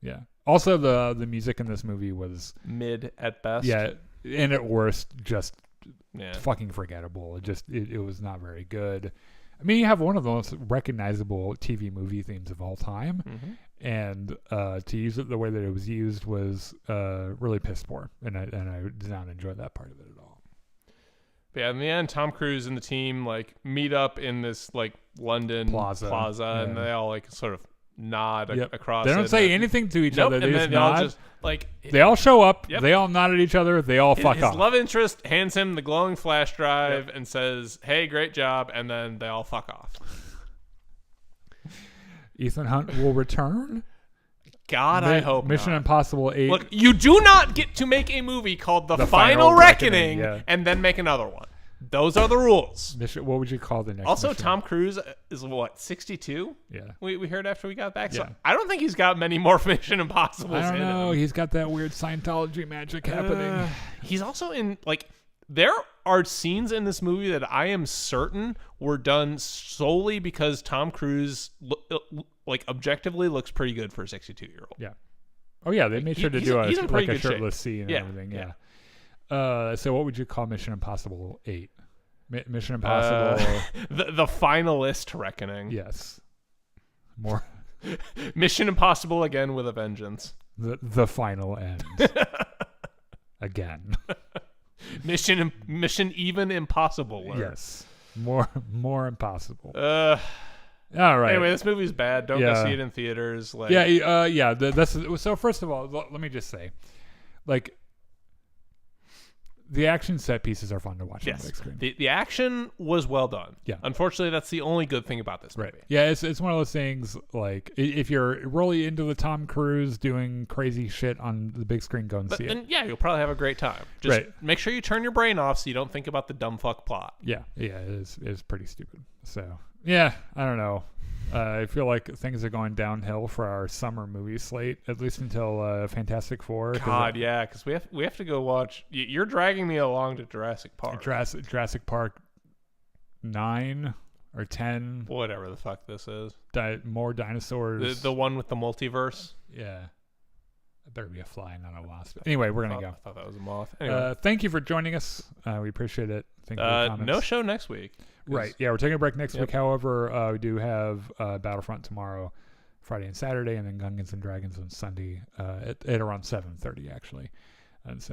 Yeah. Also, the music in this movie was mid at best. Yeah, and at worst, just fucking forgettable. It was not very good. I mean, you have one of the most recognizable TV movie themes of all time, and to use it the way that it was used was really piss poor, and I did not enjoy that part of it at all. But yeah, in the end, Tom Cruise and the team like meet up in this like London plaza and they all like sort of nod across. They don't say anything to each other. They just nod. They all show up. Yep. They all nod at each other. They all fuck off. His love interest hands him the glowing flash drive and says, "Hey, great job," and then they all fuck off. Ethan Hunt will return. God, I hope Mission not. Impossible 8. Look, you do not get to make a movie called The Final Reckoning and then make another one. Those are the rules. What would you call the next Also, mission? Tom Cruise is what, 62? Yeah. We heard after we got back. Yeah. So I don't think he's got many more Mission Impossibles I don't in know. him. He's got that weird Scientology magic happening. He's also in, like, there are scenes in this movie that I am certain were done solely because Tom Cruise, like, objectively looks pretty good for a 62-year-old. Yeah. Oh, yeah. They made sure to do a shirtless scene and everything. Yeah. So what would you call Mission Impossible 8? Mission Impossible... the finalist reckoning. Yes. More... Mission Impossible again with a vengeance. The final end. Again. Mission even impossible. Yes. More impossible. All right. Anyway, this movie's bad. Don't go see it in theaters. Like, So first of all, let me just say, like, the action set pieces are fun to watch on the big screen. The action was well done. Yeah. Unfortunately, that's the only good thing about this movie. Right. Yeah, it's one of those things, like, if you're really into the Tom Cruise doing crazy shit on the big screen, go and see it. Yeah, you'll probably have a great time. Just make sure you turn your brain off so you don't think about the dumb fuck plot. Yeah, it is pretty stupid. So, yeah, I don't know. I feel like things are going downhill for our summer movie slate, at least until Fantastic Four. God, yeah, because we have to go watch. You're dragging me along to Jurassic Park. Jurassic Park 9 or 10, whatever the fuck this is. More dinosaurs. The one with the multiverse. Yeah, it better be a fly, not a wasp. Anyway, we're gonna go. I thought that was a moth. Anyway. Thank you for joining us. We appreciate it. Thank you for your comments. No show next week. Right. Yeah, we're taking a break next week. However, we do have Battlefront tomorrow, Friday and Saturday, and then Gungans and Dragons on Sunday at around 7:30 actually. And so